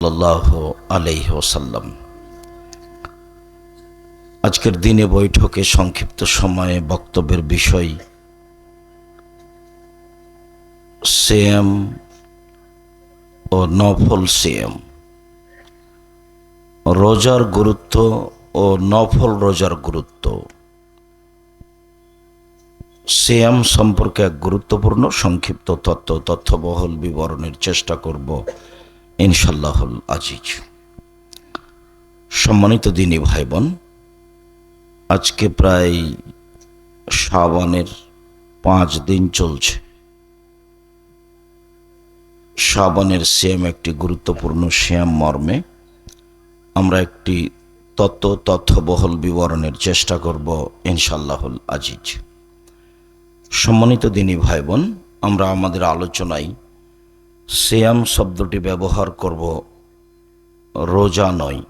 সাল্লাল্লাহু আলাইহি ওয়াসাল্লাম। আজকের দিনে বৈঠকে সংক্ষিপ্ত সময়ে বক্তব্যের বিষয় সিয়াম ও নফল সিয়াম, রোজার গুরুত্ব ও নফল রোজার গুরুত্ব। সিয়াম সম্পর্কে এক গুরুত্বপূর্ণ সংক্ষিপ্ত তথ্যবহুল বিবরণের চেষ্টা করব ইনশাআল্লাহুল আজিজ। সম্মানিত দিনী ভাই বোন, আজকে প্রায় শাবানের 5 দিন চলছে। শাবানের সিয়াম একটি গুরুত্বপূর্ণ সিয়াম মর্মে আমরা একটি তথ্যবহুল বিবরণের চেষ্টা করব ইনশাআল্লাহুল আজিজ। সম্মানিত দিনী ভাই বোন, আমরা আমাদের আলোচনায় সিয়াম শব্দটি ব্যবহার করব রোজা নয়।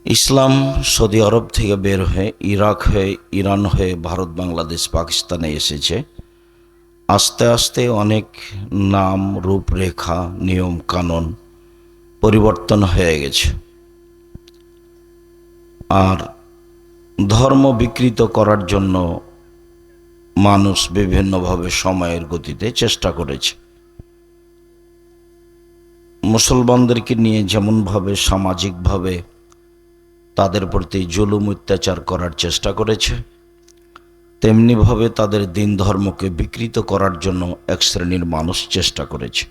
ইসলাম সৌদি আরব থেকে বের হয়ে ইরাক হয়ে ইরান হয়ে ভারত, বাংলাদেশ, পাকিস্তানে এসেছে। আস্তে আস্তে অনেক নাম, রূপরেখা, নিয়ম কানুন পরিবর্তন হয়ে গেছে, আর ধর্ম বিকৃত করার জন্য মানুষ বিভিন্নভাবে সময়ের গতিতে চেষ্টা করেছে। মুসলমানদেরকে নিয়ে যেমনভাবে সামাজিকভাবে তাদের প্রতি জুলুম অত্যাচার করার চেষ্টা করেছে, তেমনিভাবে তাদের দিন ধর্মকে বিকৃত করার জন্য এক শ্রেণীর মানুষ চেষ্টা করেছে।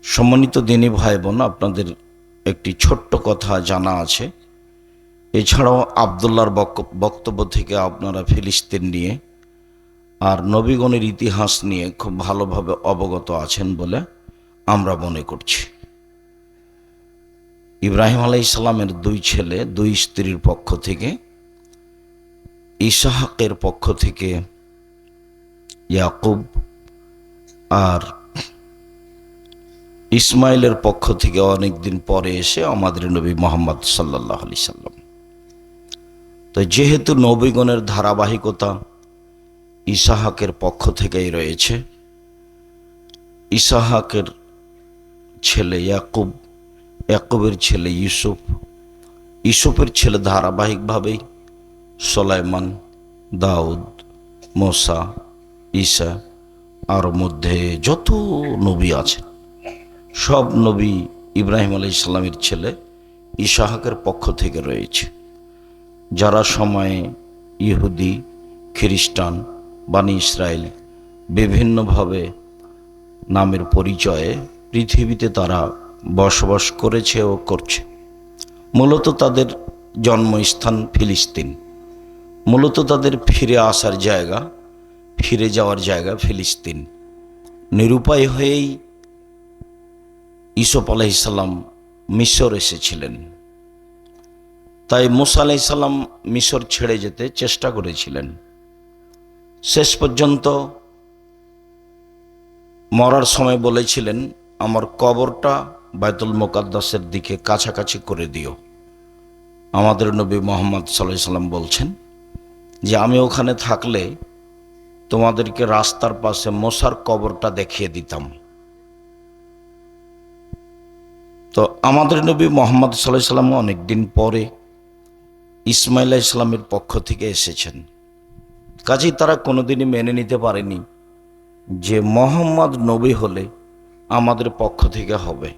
সম্মানিত দিনী ভাই বোন, আপনাদের একটি ছোট্ট কথা জানা আছে। এছাড়াও আবদুল্লাহর বক্তব্য থেকে আপনারা ফিলিস্তিন নিয়ে আর নবীগণের ইতিহাস নিয়ে খুব ভালোভাবে অবগত আছেন বলে আমরা মনে করছি। ইব্রাহিম আলাইহিস সালামের 2 ছেলে 2 স্ত্রীর পক্ষ থেকে, ইসহাকের পক্ষ থেকে ইয়াকুব আর ইসমাইলের পক্ষ থেকে অনেকদিন পরে এসে আমাদের নবী মুহাম্মদ সাল্লাল্লাহু আলাইহি সাল্লাম। তো যেহেতু নবীগণের ধারাবাহিকতা ইসহাকের পক্ষ থেকেই রয়েছে, ইসহাকের ছেলে ইয়াকুব, ইয়াকুবের ছেলে ইউসুফ, ইউসুফের ছেলে ধারাবাহিকভাবেই সুলাইমান, দাউদ, মুসা, ঈসা, আর মধ্যে যত নবী আছে সব নবী ইব্রাহিম আলাইহিস সালামের ছেলে ইসহাকের পক্ষ থেকে রয়েছে। যারা সময়ে ইহুদি, খ্রিস্টান, বানি ইসরায়েল বিভিন্নভাবে নামের পরিচয়ে পৃথিবীতে তারা বসবাস করেছে ও করছে। মূলত তাদের জন্মস্থান ফিলিস্তিন, মূলত তাদের ফিরে আসার জায়গা, ফিরে যাওয়ার জায়গা ফিলিস্তিন। নিরুপায় হয়েই ইউসুফ আলাইহিস সালাম মিশর এসেছিলেন। তাই মুসা আলাইহিস সালাম মিশর ছেড়ে যেতে চেষ্টা করেছিলেন। শেষ পর্যন্ত মরার সময় বলেছিলেন, আমার কবরটা বাইতুল মুকাদ্দাসের দিকে কাছাকাছি করে দিও। আমাদের নবী মুহাম্মদ সাল্লাল্লাহু আলাইহি সাল্লাম বলছেন যে আমি ওখানে থাকলে তোমাদেরকে রাস্তার পাশে মুসার কবরটা দেখিয়ে দিতাম। তো আমাদের নবী মুহাম্মদ সাল্লাল্লাহু আলাইহি সাল্লাম অনেকদিন পরে ইসমাইল আলাইহিস সালামের পক্ষ থেকে এসেছেন। কাজেই তারা কোনোদিনই মেনে নিতে পারেনি যে মুহাম্মদ নবী হলে আমাদের পক্ষ থেকে হবে,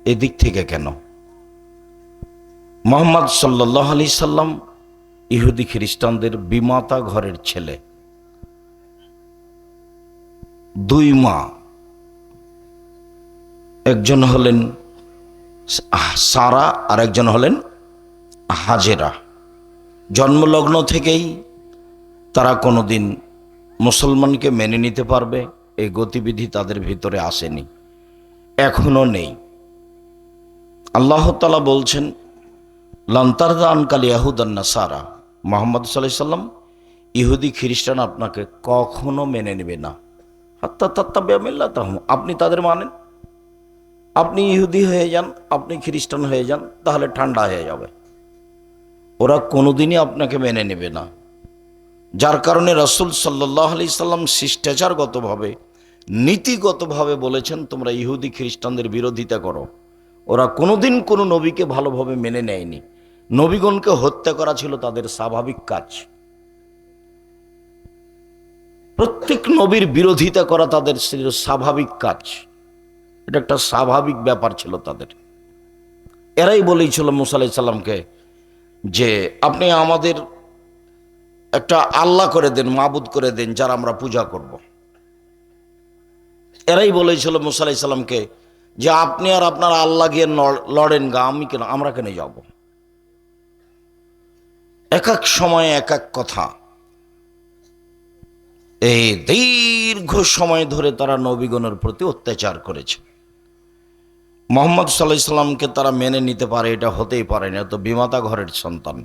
এদিক থেকে কেন? মুহাম্মদ সাল্লাল্লাহু আলাইহি সাল্লাম ইহুদি খ্রিস্টানদের বিমাতা ঘরের ছেলে। 2 মা, একজন হলেন সারা আর একজন হলেন হাজেরা। জন্মলগ্ন থেকেই তারা কোনোদিন মুসলমানকে মেনে নিতে পারবে এই গতিবিধি তাদের ভিতরে আসেনি, এখনো নেই। আল্লাহ তাআলা বলছেন, লান তারদা আনকাল ইয়াহুদান নাসারা, মুহাম্মদ সাল্লাল্লাহু আলাইহি সাল্লাম, ইহুদি খ্রিস্টান আপনাকে কখনো মেনে নেবে না। হাত্তা তাত্তাবিয়া মিল্লাতাহুম, আপনি তাদের মানেন, আপনি ইহুদি হয়ে যান, আপনি খ্রিস্টান হয়ে যান, তাহলে ঠান্ডা হয়ে যাবে। ওরা কোনোদিনই আপনাকে মেনে নেবে না। যার কারণে রাসূল সাল্লাল্লাহু আলাইহি সাল্লাম শিষ্টাচারগতভাবে নীতিগতভাবে বলেছেন তোমরা ইহুদি খ্রিস্টানদের বিরোধিতা করো। ওরা কোনোদিন কোনো নবীকে ভালোভাবে মেনে নেয়নি। নবীগণকে হত্যা করা ছিল তাদের স্বাভাবিক কাজ। প্রত্যেক নবীর বিরোধিতা করা তাদের ছিল স্বাভাবিক কাজ। এটা একটা স্বাভাবিক ব্যাপার ছিল তাদের। এরাই বলেছিল মুসা আলাইহিস সালামকে যে আপনি আমাদের একটা আল্লাহ করে দেন, মাবুদ করে দেন, যার আমরা পূজা করব। এরাই বলেছিল মুসা আলাইহিস সালামকে যে আপনি আর আপনার আল্লাহ গিয়ে লড়েন গা, আমরা কেন যাব। এক এক সময় এক এক কথা। এই দীর্ঘ সময় ধরে তারা নবীগণের প্রতি অত্যাচার করেছে। মুহাম্মদ সাল্লাল্লাহু আলাইহি সাল্লামকে তারা মেনে নিতে পারে, এটা হতেই পারে না। তো বিমাতা ঘরের সন্তান,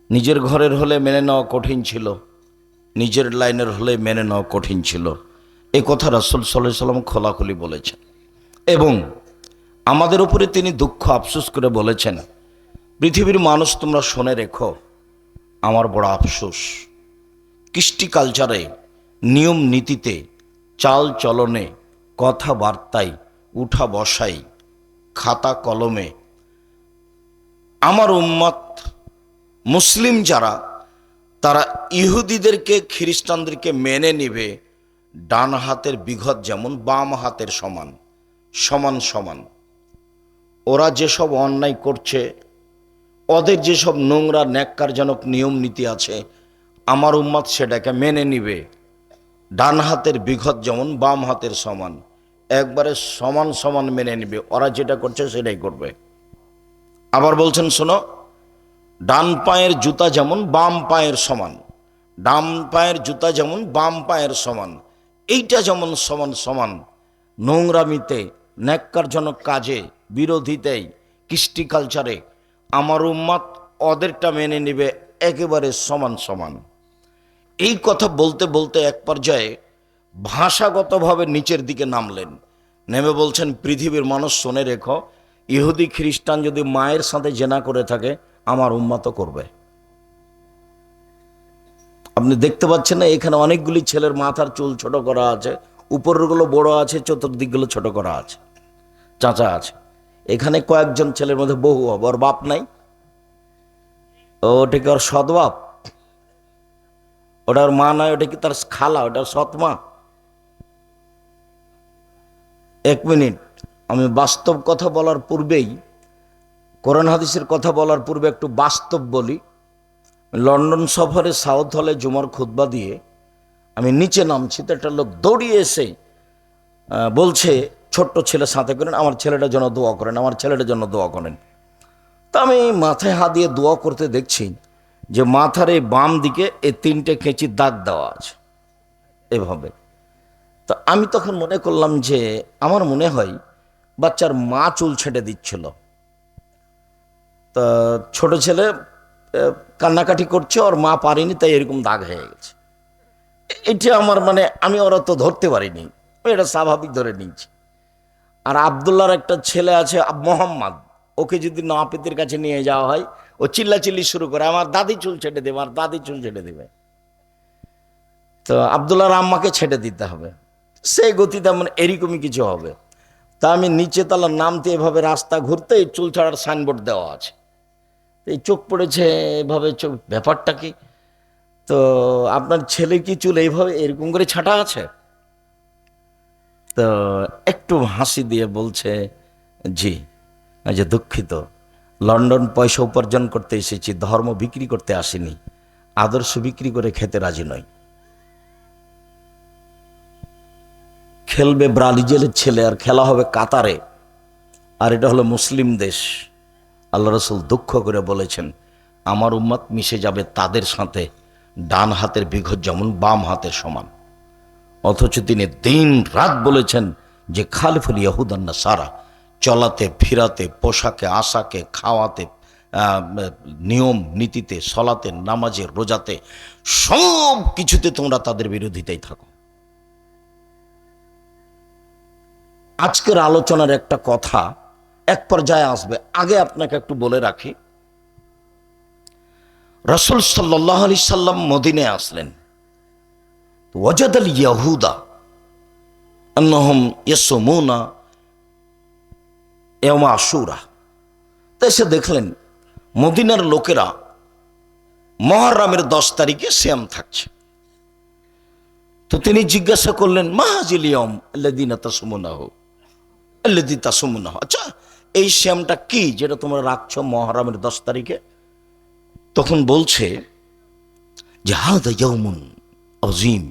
নিজের ঘরের হলে মেনে নেওয়া কঠিন ছিল, নিজের লাইনের হলে মেনে নেওয়া কঠিন ছিল। এই কথা রাসূল সাল্লাল্লাহু আলাইহি সাল্লাম খোলাখুলি বলেছেন এবং আমাদের উপরে তিনি দুঃখ আফসোস করে বলেছেন, পৃথিবীর মানুষ তোমরা শুনে রেখো, আমার বড় আফসোস, কৃষ্টি কালচারে, নিয়ম নীতিতে, চাল চলনে, কথাবার্তায়, উঠা বসাই, খাতা কলমে আমার উম্মত মুসলিম যারা, তারা ইহুদিদেরকে খ্রিস্টানদেরকে মেনে নিবে ডান হাতের বিঘত যেমন বাম হাতের সমান, সমান সমান। ওরা যেসব অন্যায় করছে, ওদের যেসব নোংরা ন্যাক্কারজনক নিয়ম নীতি আছে, আমার উম্মত সেটাকে মেনে নিবে ডান হাতের বিঘত যেমন বাম হাতের সমান, একবারে সমান সমান মেনে নিবে। ওরা যেটা করছে সেটাই করবে। আবার বলছেন শোনো, ডান পায়ের জুতা যেমন বাম পায়ের সমান, ডান পায়ের জুতা যেমন বাম পায়ের সমান, এইটা যেমন সমান সমান। নোংরামিতে, ন্যাক্কারজনক কাজে, বিরোধিতায়, কৃষ্টি কালচারে আমার উম্মত ওদেরটা মেনে নেবে একেবারে সমান সমান। এই কথা বলতে বলতে এক পর্যায়ে ভাষাগতভাবে নিচের দিকে নামলেন, নেমে বলছেন, পৃথিবীর মানুষ শুনে রেখো, ইহুদি খ্রিস্টান যদি মায়ের সাথে জেনা করে থাকে আমার উম্মত করবে। আপনি দেখতে পাচ্ছেন না, এখানে অনেকগুলি ছেলের মাথার চুল ছোট করা আছে, উপরগুলো বড় আছে, চতুর্দিকগুলো ছোট করা আছে, চাচা আছে। এখানে কয়েকজন ছেলের মধ্যে বহু হবে, ওর বাপ নাই, ওটা কি ওর সৎ বাপ? ওটা ওর মা নয়, ওটা কি তার খালা? ওটা সৎ মা? এক মিনিট, আমি বাস্তব কথা বলার পূর্বেই, কোরআন হাদিসের কথা বলার পূর্বে একটু বাস্তব বলি। লন্ডন সফরে সাউথ হলে জুমার খুতবা দিয়ে আমি নিচে নামছি, তো একটা লোক দৌড়িয়ে এসে বলছে, ছোট্ট ছেলে সাথে করেন, আমার ছেলেটার জন্য দোয়া করেন, আমার ছেলেটার জন্য দোয়া করেন। তা আমি মাথায় হাত দিয়ে দোয়া করতে দেখছি যে মাথার এই বাম দিকে এই 3টে কেঁচির দাগ দেওয়া আছে এভাবে। তো আমি তখন মনে করলাম যে আমার মনে হয় বাচ্চার মা চুল ছেঁটে দিচ্ছিল। তা ছোট ছেলে কান্নাকাটি করছে, ওর মা পারেনি, তাই এরকম দাগ হয়ে গেছে। এটা আমার মানে আমি ওরা তো ধরতে পারিনি, এটা স্বাভাবিক ধরে নিয়েছি। আর আবদুল্লাহর একটা ছেলে আছে মোহাম্মদ, ওকে যদি নাপিতের কাছে নিয়ে যাওয়া হয়, ও চিল্লাচিল্লি শুরু করে, আমার দাদি চুল ছেটে দেবে, আমার দাদি চুল ছেটে দেবে। তো আবদুল্লাহর আম্মাকে ছেটে দিতে হবে, সেই গতিতে মানে এরকমই কিছু হবে। তা আমি নিচে তলার নামতে এভাবে রাস্তা ঘুরতে এই চুল ছাড়ার সাইনবোর্ড দেওয়া আছে, এই চোখ পড়েছে এভাবে, চোখ ব্যাপারটা কি? তো আপনার ছেলে কি চুল এইভাবে এরকম করে ছাঁটা আছে? তো একটু হাসি দিয়ে বলছে, জি। যে দুঃখিত, লন্ডন পয়সা উপার্জন করতে এসেছি, ধর্ম বিক্রি করতে আসিনি, আদর্শ বিক্রি করে খেতে রাজি নই। খেলবে ব্রাজিলের ছেলে আর খেলা হবে কাতারে, আর এটা হলো মুসলিম দেশ। আল্লাহ রাসূল দুঃখ করে বলেছেন, আমার উম্মত মিশে যাবে তাদের সাথে ডান হাতের বিঘত যেমন বাম হাতের সমান। অথচ তিনি দিন রাত বলেছেন যে খালিফুল ইয়াহুদান নাসারা, চলাতে ফিরাতে, পোশাকে আশাকে, খাওয়াতে, নিয়ম নীতিতে, সলাতে, নামাজে, রোজাতে, সব কিছুতে তোমরা তাদের বিরোধিতাই থাকো। আজকের আলোচনার একটা কথা এক পর্যায়ে আসবে, আগে আপনাকে একটু বলে রাখি, রাসূল সাল্লাল্লাহু আলাইহি সাল্লাম মদিনায় আসলেন। ওয়াজাদাল ইয়াহুদা, আন্নাহুম ইয়াসুমুনা ইয়াওমা আশুরা। তো এসে দেখলেন মদিনার লোকেরা মুহররমের 10 তারিখে সিয়াম থাকছে। তো তিনি জিজ্ঞাসা করলেন, মা হাজিল ইয়াউম আল্লাযীনা তাসুমুনাহু আল্লাযী তাসুমুনাহু, আচ্ছা এই সিয়ামটা কি যেটা তোমরা রাখছো মুহররমের 10 তারিখে? তখন বলছে যে হাযা ইয়াউমুন আযীম,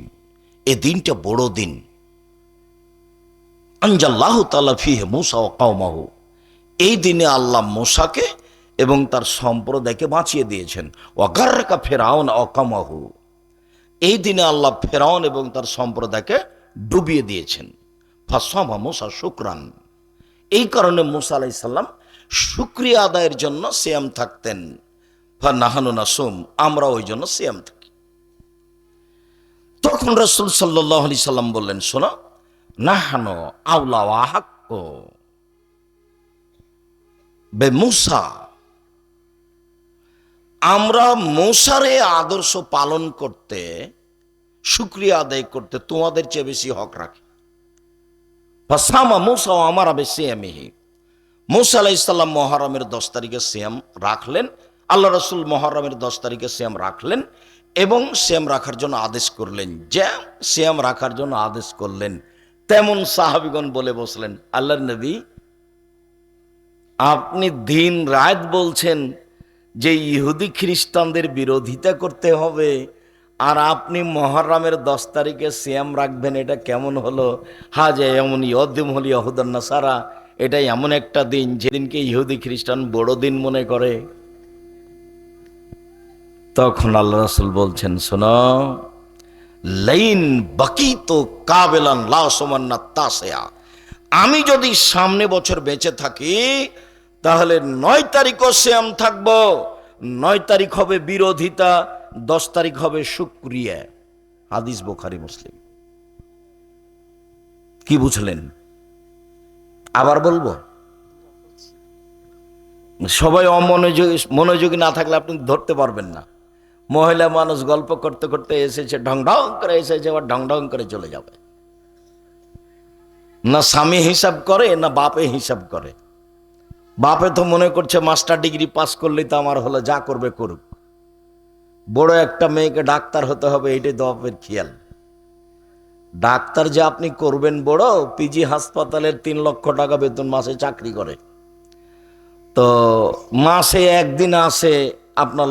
এই দিনটা বড় দিন। আনজাল্লাহু তাআলা ফীহি মূসা ওয়া কওমাহু, এই দিনে আল্লাহ মূসাকে এবং তার সম্প্রদায়কে বাঁচিয়ে দিয়েছেন। ওয়া গাররাকা ফিরআউন ওয়া কওমাহু, এই দিনে আল্লাহ ফেরাউন এবং তার সম্প্রদায়কে ডুবিয়ে দিয়েছেন। ফাসামা মূসা শুকরান, এই কারণে মূসা আলাইহিস সালাম শুকরিয়া আদায়ের জন্য সিয়াম থাকতেন। ফানাহানু নাসুম, আমরা ওই জন্য সিয়াম থাকি। তখন রাসূল সাল্লাল্লাহু আলাইহি সাল্লাম বললেন, শোনো, নাহানু আওলা ওয়া হাক্কু বে মূসা, আমরা মূসার এই আদর্শ পালন করতে, শুকরিয়া আদায় করতে তোমাদের চেয়ে বেশি হক রাখি। ফাসামা মূসা ওয়া আমারা বিসিয়ামিহি, মূসা আলাইহিস সালাম মুহররমের 10 তারিখে সিয়াম রাখলেন। আল্লাহ রাসূল মুহররমের 10 তারিখে সিয়াম রাখলেন এবং সিয়াম রাখার জন্য আদেশ করলেন। যে সিয়াম রাখার জন্য আদেশ করলেন, তেমন সাহাবীগণ বলে বসলেন, আল্লাহর নবী, আপনি দিন রাত বলছেন যে ইহুদি খ্রিস্টানদের বিরোধিতা করতে হবে, আর আপনি মুহররমের 10 তারিখে সিয়াম রাখবেন, এটা কেমন হলো? হাজা এমন ইয়দিম হল ইয়াহুদান নাসারা, এটাই এমন একটা দিন যেদিনকে ইহুদি খ্রিস্টান বড় দিন মনে করে। তখন আল্লাহ রাসূল বলছেন, শোনো, লাইন বাকিতু কাবিলান লা সুমান্না তাসিয়া, আমি যদি সামনে বছর বেঁচে থাকি তাহলে 9 তারিখও সিয়াম থাকবো। 9 তারিখ হবে বিরোধিতা, 10 তারিখ হবে শুকরিয়া। হাদিস বুখারী মুসলিম। কি বুঝলেন? আবার বলবো, সবাই মনোযোগী না থাকলে আপনি ধরতে পারবেন না। মহিলা মানুষ গল্প করতে করতে এসেছে, ঢং ঢং করে এসেছে, আবার ঢং ঢং করে চলে যাবে। না স্বামী হিসাব করে না বাপে হিসাব করে। বাপে তো মনে করছে মাস্টার ডিগ্রি পাস করলেই তো আমার হলো, যা করবে করুক। বড় একটা মেয়েকে ডাক্তার হতে হবে, এইটাই তো বাপের খেয়াল। ডাক্তার যে আপনি করবেন বড়, পিজি হাসপাতালের 3 লক্ষ টাকা বেতন মাসে চাকরি করে, তো মাসে একদিন আসে আপনার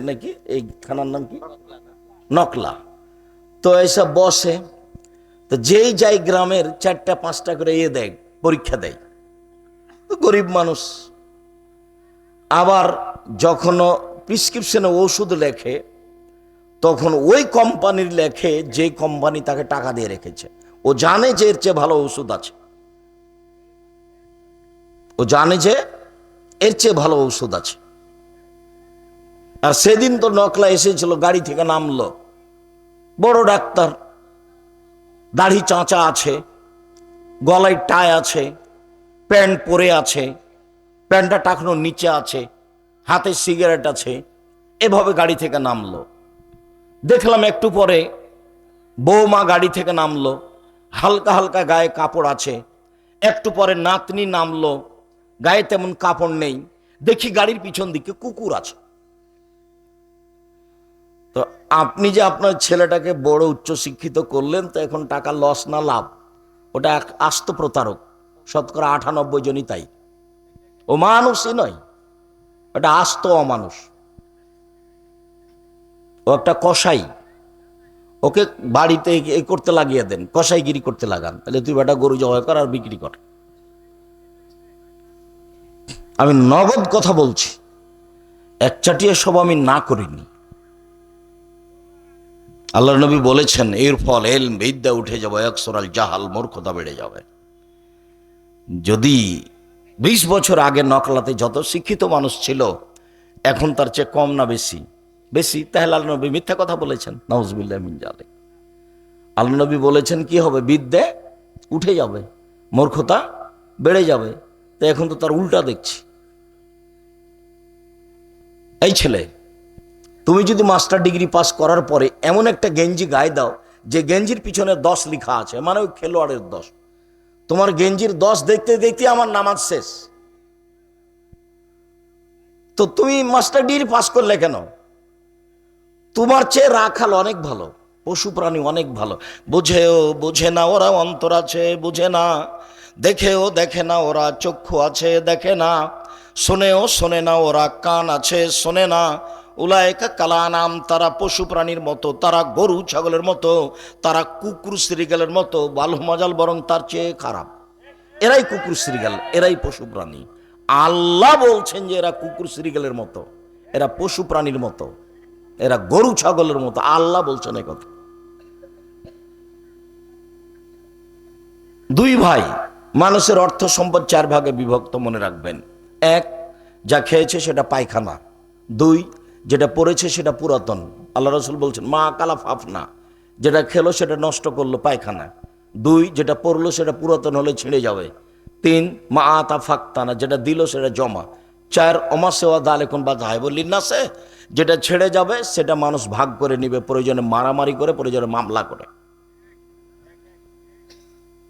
নাকি এই খানার নাম কি, নকলা। তো এইসব বসে, তো যেই যাই গ্রামের 4টা 5টা করে দেয়, পরীক্ষা দেয়। গরিব মানুষ। আবার যখন প্রেসক্রিপশনে ওষুধ লেখে, তখন ওই কোম্পানির লেখে যে কোম্পানি তাকে টাকা দিয়ে রেখেছে। ও জানে যে এর চেয়ে ভালো ওষুধ আছে, ও জানে যে এর চেয়ে ভালো ওষুধ আছে। আর সেদিন তো নকলা এসেছিল, গাড়ি থেকে নামলো, বড় ডাক্তার, দাড়ি চাঁচা আছে, গলায় টাই আছে, প্যান্ট পরে আছে, প্যান্টটা টাকানোর নিচে আছে, হাতে সিগারেট আছে, এভাবে গাড়ি থেকে নামলো। দেখলাম একটু পরে বৌমা গাড়ি থেকে নামলো, হালকা হালকা গায়ে কাপড় আছে। একটু পরে নাতনি নামলো, গায়ে তেমন কাপড় নেই। দেখি গাড়ির পিছন দিকে কুকুর আছে। তো আপনি যে আপনার ছেলেটাকে বড় উচ্চশিক্ষিত করলেন, তো এখন টাকা লস না লাভ? ওটা এক আস্ত প্রতারক, শতকরা 98 জনই তাই। ও মানুষই নয়, ওটা আস্ত অমানুষ। ও একটা কসাই, ওকে বাড়িতে করতে লাগিয়ে দেন, কসাইগিরি করতে লাগান, তাহলে তুই বেটা গরু জবাই কর আর বিক্রি কর। আমি নগদ কথা বলছি, একচাটিয়া সব আমি না করিনি। আল্লাহর নবী বলেছেন, এর ফল ইলম, বিদ্যা উঠে যাবে, একসরাল জাহাল, মূর্খতা বেড়ে যাবে। যদি 20 বছর আগে নকলাতে যত শিক্ষিত মানুষ ছিল, এখন তার চেয়ে কম না বেশি? বেশি। তাহলে আল্লাহ নবী মিথ্যা কথা বলেছেন, নাউজুবিল্লাহ মিন যালিক। আল্লাহ নবী বলেছেন কি হবে? বিদ্যা উঠে যাবে, মূর্খতা বেড়ে যাবে। তো এখন তো তার উল্টা দেখছি। এই ছেলে, তুমি যদি মাস্টার ডিগ্রি পাস করার পরে এমন একটা গেঞ্জি গায়ে দাও যে গেঞ্জির পিছনে 10 লেখা আছে, মানে ওই খেলোয়াড়ের 10। তোমার গেঞ্জির 10 দেখতে দেখতে আমার নামাজ শেষ। তো তুমি মাস্টার ডিগ্রি পাস করলে কেন? তোমার চেয়ে রাখাল অনেক ভালো, পশু প্রাণী অনেক ভালো। বুঝেও বুঝে না ওরা অন্তর আছে, বুঝে না। দেখেও দেখে না ওরা চক্ষু আছে, দেখে না। শোনেও শোনে না ওরা কান আছে, শোনে না। উলায়েকা কালানাম, তারা পশু প্রাণীর মতো, তারা গরু ছাগলের মতো, তারা কুকুর শ্রীগালের মতো। বালু মজাল, বরং তার চেয়ে খারাপ। এরাই কুকুর শ্রীগাল, এরাই পশু প্রাণী। আল্লাহ বলছেন যে এরা কুকুর শ্রীগালের মতো, এরা পশু প্রাণীর মতো, এরা গরু ছাগলের মতো। আল্লাহ বলছেন এই কথা। দুই ভাই, মানুষের অর্থ সম্পদ 4 ভাগে বিভক্ত, মনে রাখবেন। 1, যা খেয়েছে সেটা পায়খানা। 2, যেটা পড়েছে সেটা পুরাতন। আল্লাহ রাসূল বলছেন মা কালা ফাফনা, যেটা খেলো সেটা নষ্ট করলো পায়খানা। 2, যেটা পড়লো সেটা পুরাতন হলে ছিঁড়ে যাবে। 3, মা আতা ফাক্তানা, যেটা দিল সেটা জমা। 4, অমাসেওয়া দালেকুন বা জাহেবুল্লিনাসে, যেটা ছেড়ে যাবে সেটা মানুষ ভাগ করে নিবে, প্রয়োজনে মারামারি করে, প্রয়োজনে মামলা করে।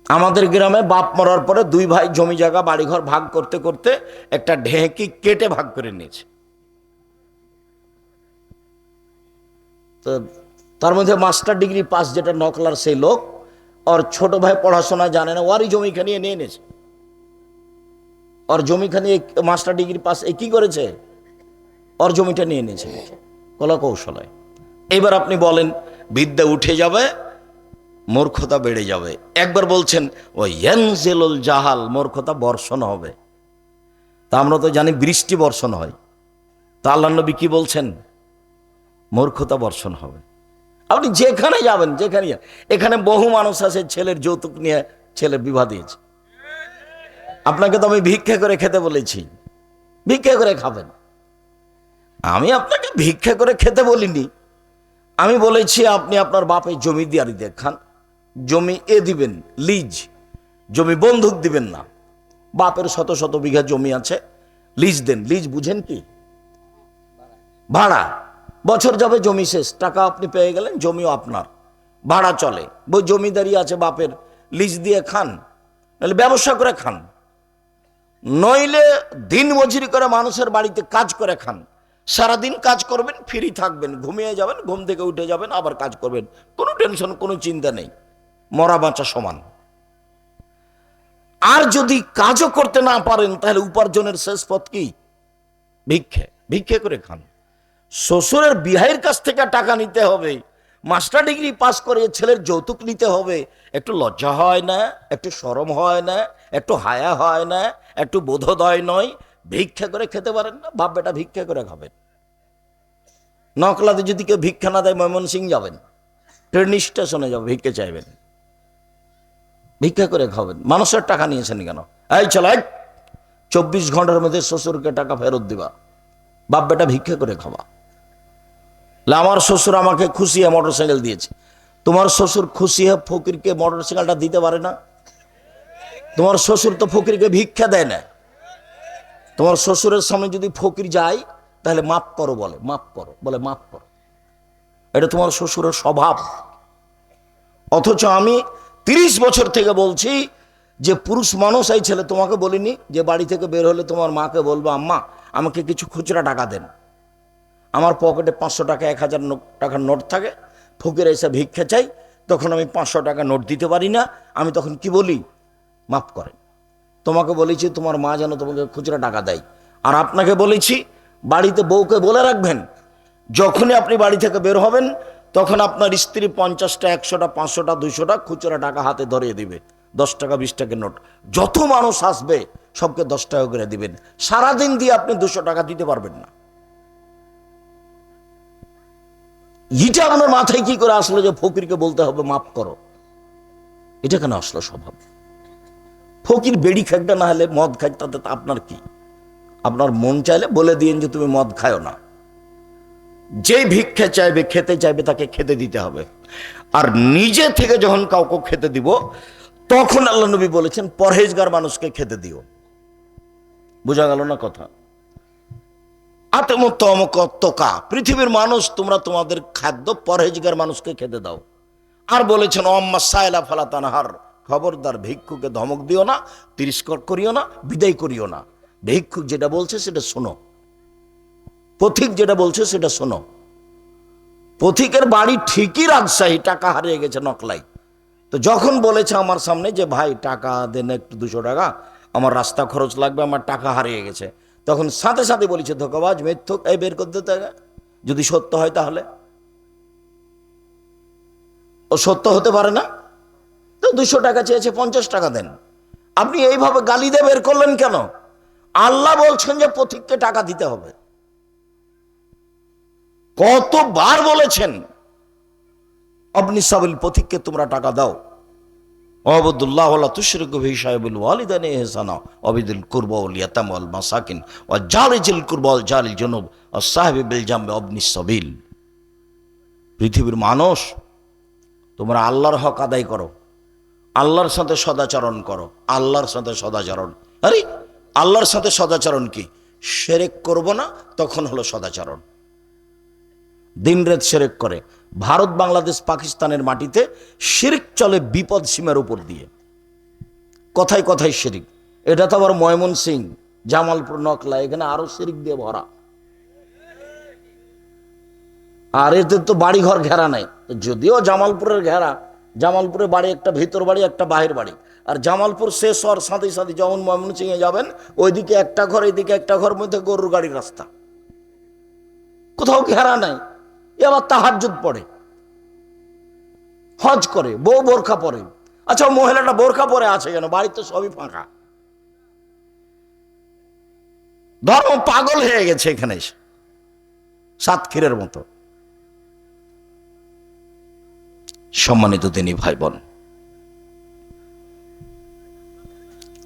আমাদের গ্রামে বাপ মরার পরে 2 ভাই জমি জায়গা বাড়িঘর ভাগ করতে করতে একটা ঢেঁকি কেটে ভাগ করে নিয়েছে। তো তার মধ্যে মাস্টার ডিগ্রি পাস যেটা নকলার সেই লোক, ওর ছোট ভাই পড়াশোনা জানে না, ওরই জমিখানি নিয়ে নিয়েছে। ওর জমিখানি মাস্টার ডিগ্রি পাস কি করেছে, ওর জমিটা নিয়ে নিয়েছে কলা কৌশলে। এবার আপনি বলেন বিদ্যা উঠে যাবে, মূর্খতা বেড়ে যাবে। একবার বলছেন ওই ইয়ানজিলুল জাহাল, মূর্খতা বর্ষণ হবে। তা আমরা তো জানি বৃষ্টি বর্ষণ হয়, তা আল্লাহর নবী কি বলছেন? মূর্খতা বর্ষণ হবে। আপনি যেখানে যাবেন, যেখানে এখানে বহু মানুষ আছে ছেলের যৌতুক নিয়ে ছেলে বিবাহ দিয়েছে। আপনাকে তো আমি ভিক্ষা করে খেতে বলেছি, ভিক্ষা করে খাবেন। আমি আপনাকে ভিক্ষা করে খেতে বলিনি, আমি বলেছি আপনি আপনার বাপের জমি দিয়ে খান। জমি দিবেন লিজ, জমি বন্ধক দিবেন না। বাপের শত শত বিঘা জমি আছে, লিজ দেন। লিজ বুঝেন কি? ভাড়া। বছর যাবে জমি শেষ, টাকা আপনি পেয়ে গেলেন, জমিও আপনার, ভাড়া চলে। বই জমিদারি আছে বাপের, লিজ দিয়ে খান, নাহলে ব্যবসা করে খান, নইলে দিন মজুরি করে মানুষের বাড়িতে কাজ করে খান। সারাদিন কাজ করবেন, ফ্রি থাকবেন, ঘুমিয়ে যাবেন, ঘুম থেকে উঠে যাবেন, আবার কাজ করবেন, কোনো টেনশন, কোনো চিন্তা নেই, মরা বাঁচা সমান। আর যদি কাজও করতে না পারেন তাহলে উপার্জনের শেষ পথ কি? ভিক্ষে। ভিক্ষে করে খান। শ্বশুরের বিহাইয়ের কাছ থেকে টাকা নিতে হবে, মাস্টার ডিগ্রি পাস করে ছেলের যৌতুক নিতে হবে, একটু লজ্জা হয় না? একটু শরম হয় না? একটু হায়া হয় না? একটু বোধোদয় নয়? ভিক্ষা করে খেতে পারেন না? বাপ বেটা ভিক্ষা করে খাবেন। নকলাতে যদি কেউ ভিক্ষা না দেয়, ময়মনসিংহ যাবেন, ট্রেন স্টেশনে যাবেন, ভিক্ষা চাইবেন, ভিক্ষা করে খাবেন। মানুষের টাকা নিয়েছেন কেন? এই চল, 24 ঘন্টার মধ্যে শ্বশুরকে টাকা ফেরত দিবা, বাপ বেটা ভিক্ষা করে খাওয়া। আমার শ্বশুর আমাকে খুশি হয়ে মোটরসাইকেল দিয়েছে, তোমার শ্বশুর খুশি হয়ে ফকিরকে মোটরসাইকেলটা দিতে পারে না? তোমার শ্বশুর তো ফকিরকে ভিক্ষা দেয় না। তোমার শ্বশুরের সামনে যদি ফকির যায় তাহলে মাফ করো বলে, মাফ করো বলে, মাফ করো। এটা তোমার শ্বশুরের স্বভাব। অথচ আমি 30 বছর থেকে বলছি যে পুরুষ মানুষ, এই ছেলে তোমাকে বলিনি যে বাড়ি থেকে বের হলে তোমার মাকে বলবো আম্মা আমাকে কিছু খুচরা টাকা দেন। আমার পকেটে 500 টাকা 1000 টাকার নোট থাকে, ফকির এসে ভিক্ষা চাই, তখন আমি 500 টাকা নোট দিতে পারি না, আমি তখন কি বলি? মাফ করেন। তোমাকে বলেছি তোমার মা যেন তোমাকে খুচরা টাকা দেয়। আর আপনাকে বলেছি বাড়িতে বউকে বলে রাখবেন, যখনই আপনি বাড়ি থেকে বের হবেন তখন আপনার স্ত্রী 50টা 100টা 500টা 200টা খুচরা টাকা হাতে ধরিয়ে দিবে, 10 টাকা 20 টাকার নোট। যত মানুষ আসবে সবকে 10 টাকা করে দিবেন। সারাদিন দিয়ে আপনি 200 টাকা দিতে পারবেন না। এটা আপনার মাথায় কি করে আসলো যে ফকিরকে বলতে হবে মাফ করো? এটা কেন আসলো স্বভাব? ফকির বেড়ি খাকটা না হলে মদ খাই, তাতে আপনার কি? আপনার মন চাইলে বলে দিন যে তুমি মদ খাও না। যে ভিক্ষা চাইবে, খেতে চাইবে, তাকে খেতে দিতে হবে। আর নিজে থেকে যখন কাউকে খেতে দিব তখন আল্লাহ নবী বলেছেন পরহেজগার মানুষকে খেতে দিও। বোঝা গেল না কথা? আত্মকা, পৃথিবীর মানুষ তোমরা তোমাদের খাদ্য পরহেজগার মানুষকে খেতে দাও। আর বলেছেন অম্মা সায়লা ফালা তানহার, খবরদার ভিক্ষুকে ধমক দিও না, তিরস্কার করিও না, বিদায় করিও না। ভিক্ষুক যেটা বলছে সেটা শোনো, পথিক যেটা বলছে সেটা শোনো। পথিকের বাড়ি ঠিকই রাজশাহী, টাকা হারিয়ে গেছে নকলাই। তো যখন বলেছে আমার সামনে যে ভাই টাকা দেন একটু 200 টাকা, আমার রাস্তা খরচ লাগবে, আমার টাকা হারিয়ে গেছে, তখন সাথে সাথে বলেছে ধোঁকাবাজ, মিথ্যুক, এই বের করতে টাকা, যদি সত্য হয় তাহলে। ও সত্য হতে পারে না, তো 200 টাকা চেয়েছে, 50 টাকা দেন। আপনি এইভাবে গালি দিয়ে বের করলেন কেন? আল্লাহ বলছেন যে পথিককে টাকা দিতে হবে। কতবার বলেছেন আপনি সাবিল, পথিককে তোমরা টাকা দাও। অবদুল্লাহ ওয়ালা তুশরিকু বিহি শাইউল ওয়ালিদাইনি ইহসানা ওয়াবিদিল কুরবা ওয়াল ইয়াতামা ওয়াল মাসাকিন ওয়া জারিজিল কুরবা ওয়াল জারিল জুনুব ওয়াস সাহিবি বিল জামবি ওয়াবনিস সাবিল। পৃথিবীর মানুষ, তোমরা আল্লাহর হক আদায় করো, আল্লাহর সাথে সদাচরণ করো, আল্লাহর সাথে সদাচরণ। আরে আল্লাহর সাথে সদাচরণ কি? শিরক করব না, তখন হলো সদাচরণ। দিনরাত শিরক করে। ভারত, বাংলাদেশ, পাকিস্তানের মাটিতে শিরক চলে বিপদ সীমার উপর দিয়ে, কথায় কথায় শিরক। এটা তো আবার ময়মনসিং, জামালপুর, নকলা, এখানে আরো শিরক দিয়ে ভরা। আর এদের তো বাড়ি ঘর ঘেরা নাই, যদিও জামালপুরের ঘেরা, জামালপুরে বাড়ি একটা ভিতর বাড়ি, একটা বাহির বাড়ি। আর জামালপুর শেষ হওয়ার সাথে সাথে যখন ময়মনসিংহে যাবেন, ওইদিকে একটা ঘর, এইদিকে একটা ঘর, মধ্যে গরুর গাড়ির রাস্তা, কোথাও ঘেরা নাই। এবার তাহাজ্জুদ পড়ে, হজ করে, বউ বোরখা পরে। আচ্ছা, মহিলাটা বোরখা পরে আছে কেন? বাড়িতে সবই ফাঁকা। ধর্ম পাগল হয়ে গেছে এখানে এসে, সাতক্ষীরের মতো। সম্মানিত দিনী ভাই বোন,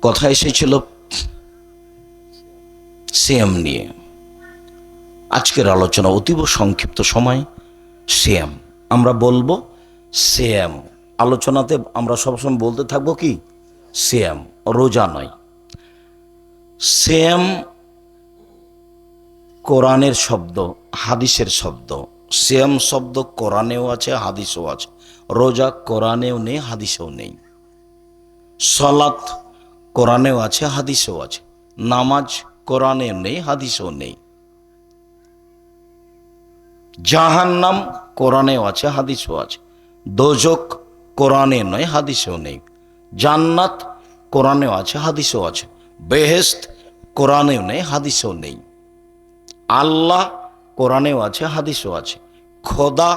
কথা এসেছিল সিএম নিয়ে। আজকের আলোচনা অতীব সংক্ষিপ্ত সময়, সিএম আমরা বলবো। সিএম আলোচনাতে আমরা সবসময় বলতে থাকবো কি? সিএম, রোজা নয়। সিএম কোরআনের শব্দ, হাদিসের শব্দ। সিয়াম শব্দ কোরআনেও আছে, হাদিসেও আছে। রোজা কোরআনেও নেই, হাদিসেও নেই। সালাত কোরআনেও আছে, হাদিসেও আছে। নামাজ কোরআনেও নেই, হাদিসেও নেই। জাহান্নাম কোরআনেও আছে, হাদিসেও আছে। দোজক কোরআনে নয়, হাদিসেও নেই। জান্নাত কোরআনেও আছে, হাদিসেও আছে। বেহেশত কোরআনেও নেই, হাদিসেও নেই। আল্লাহ কোরআনেও আছে, হাদিসেও আছে। খোদা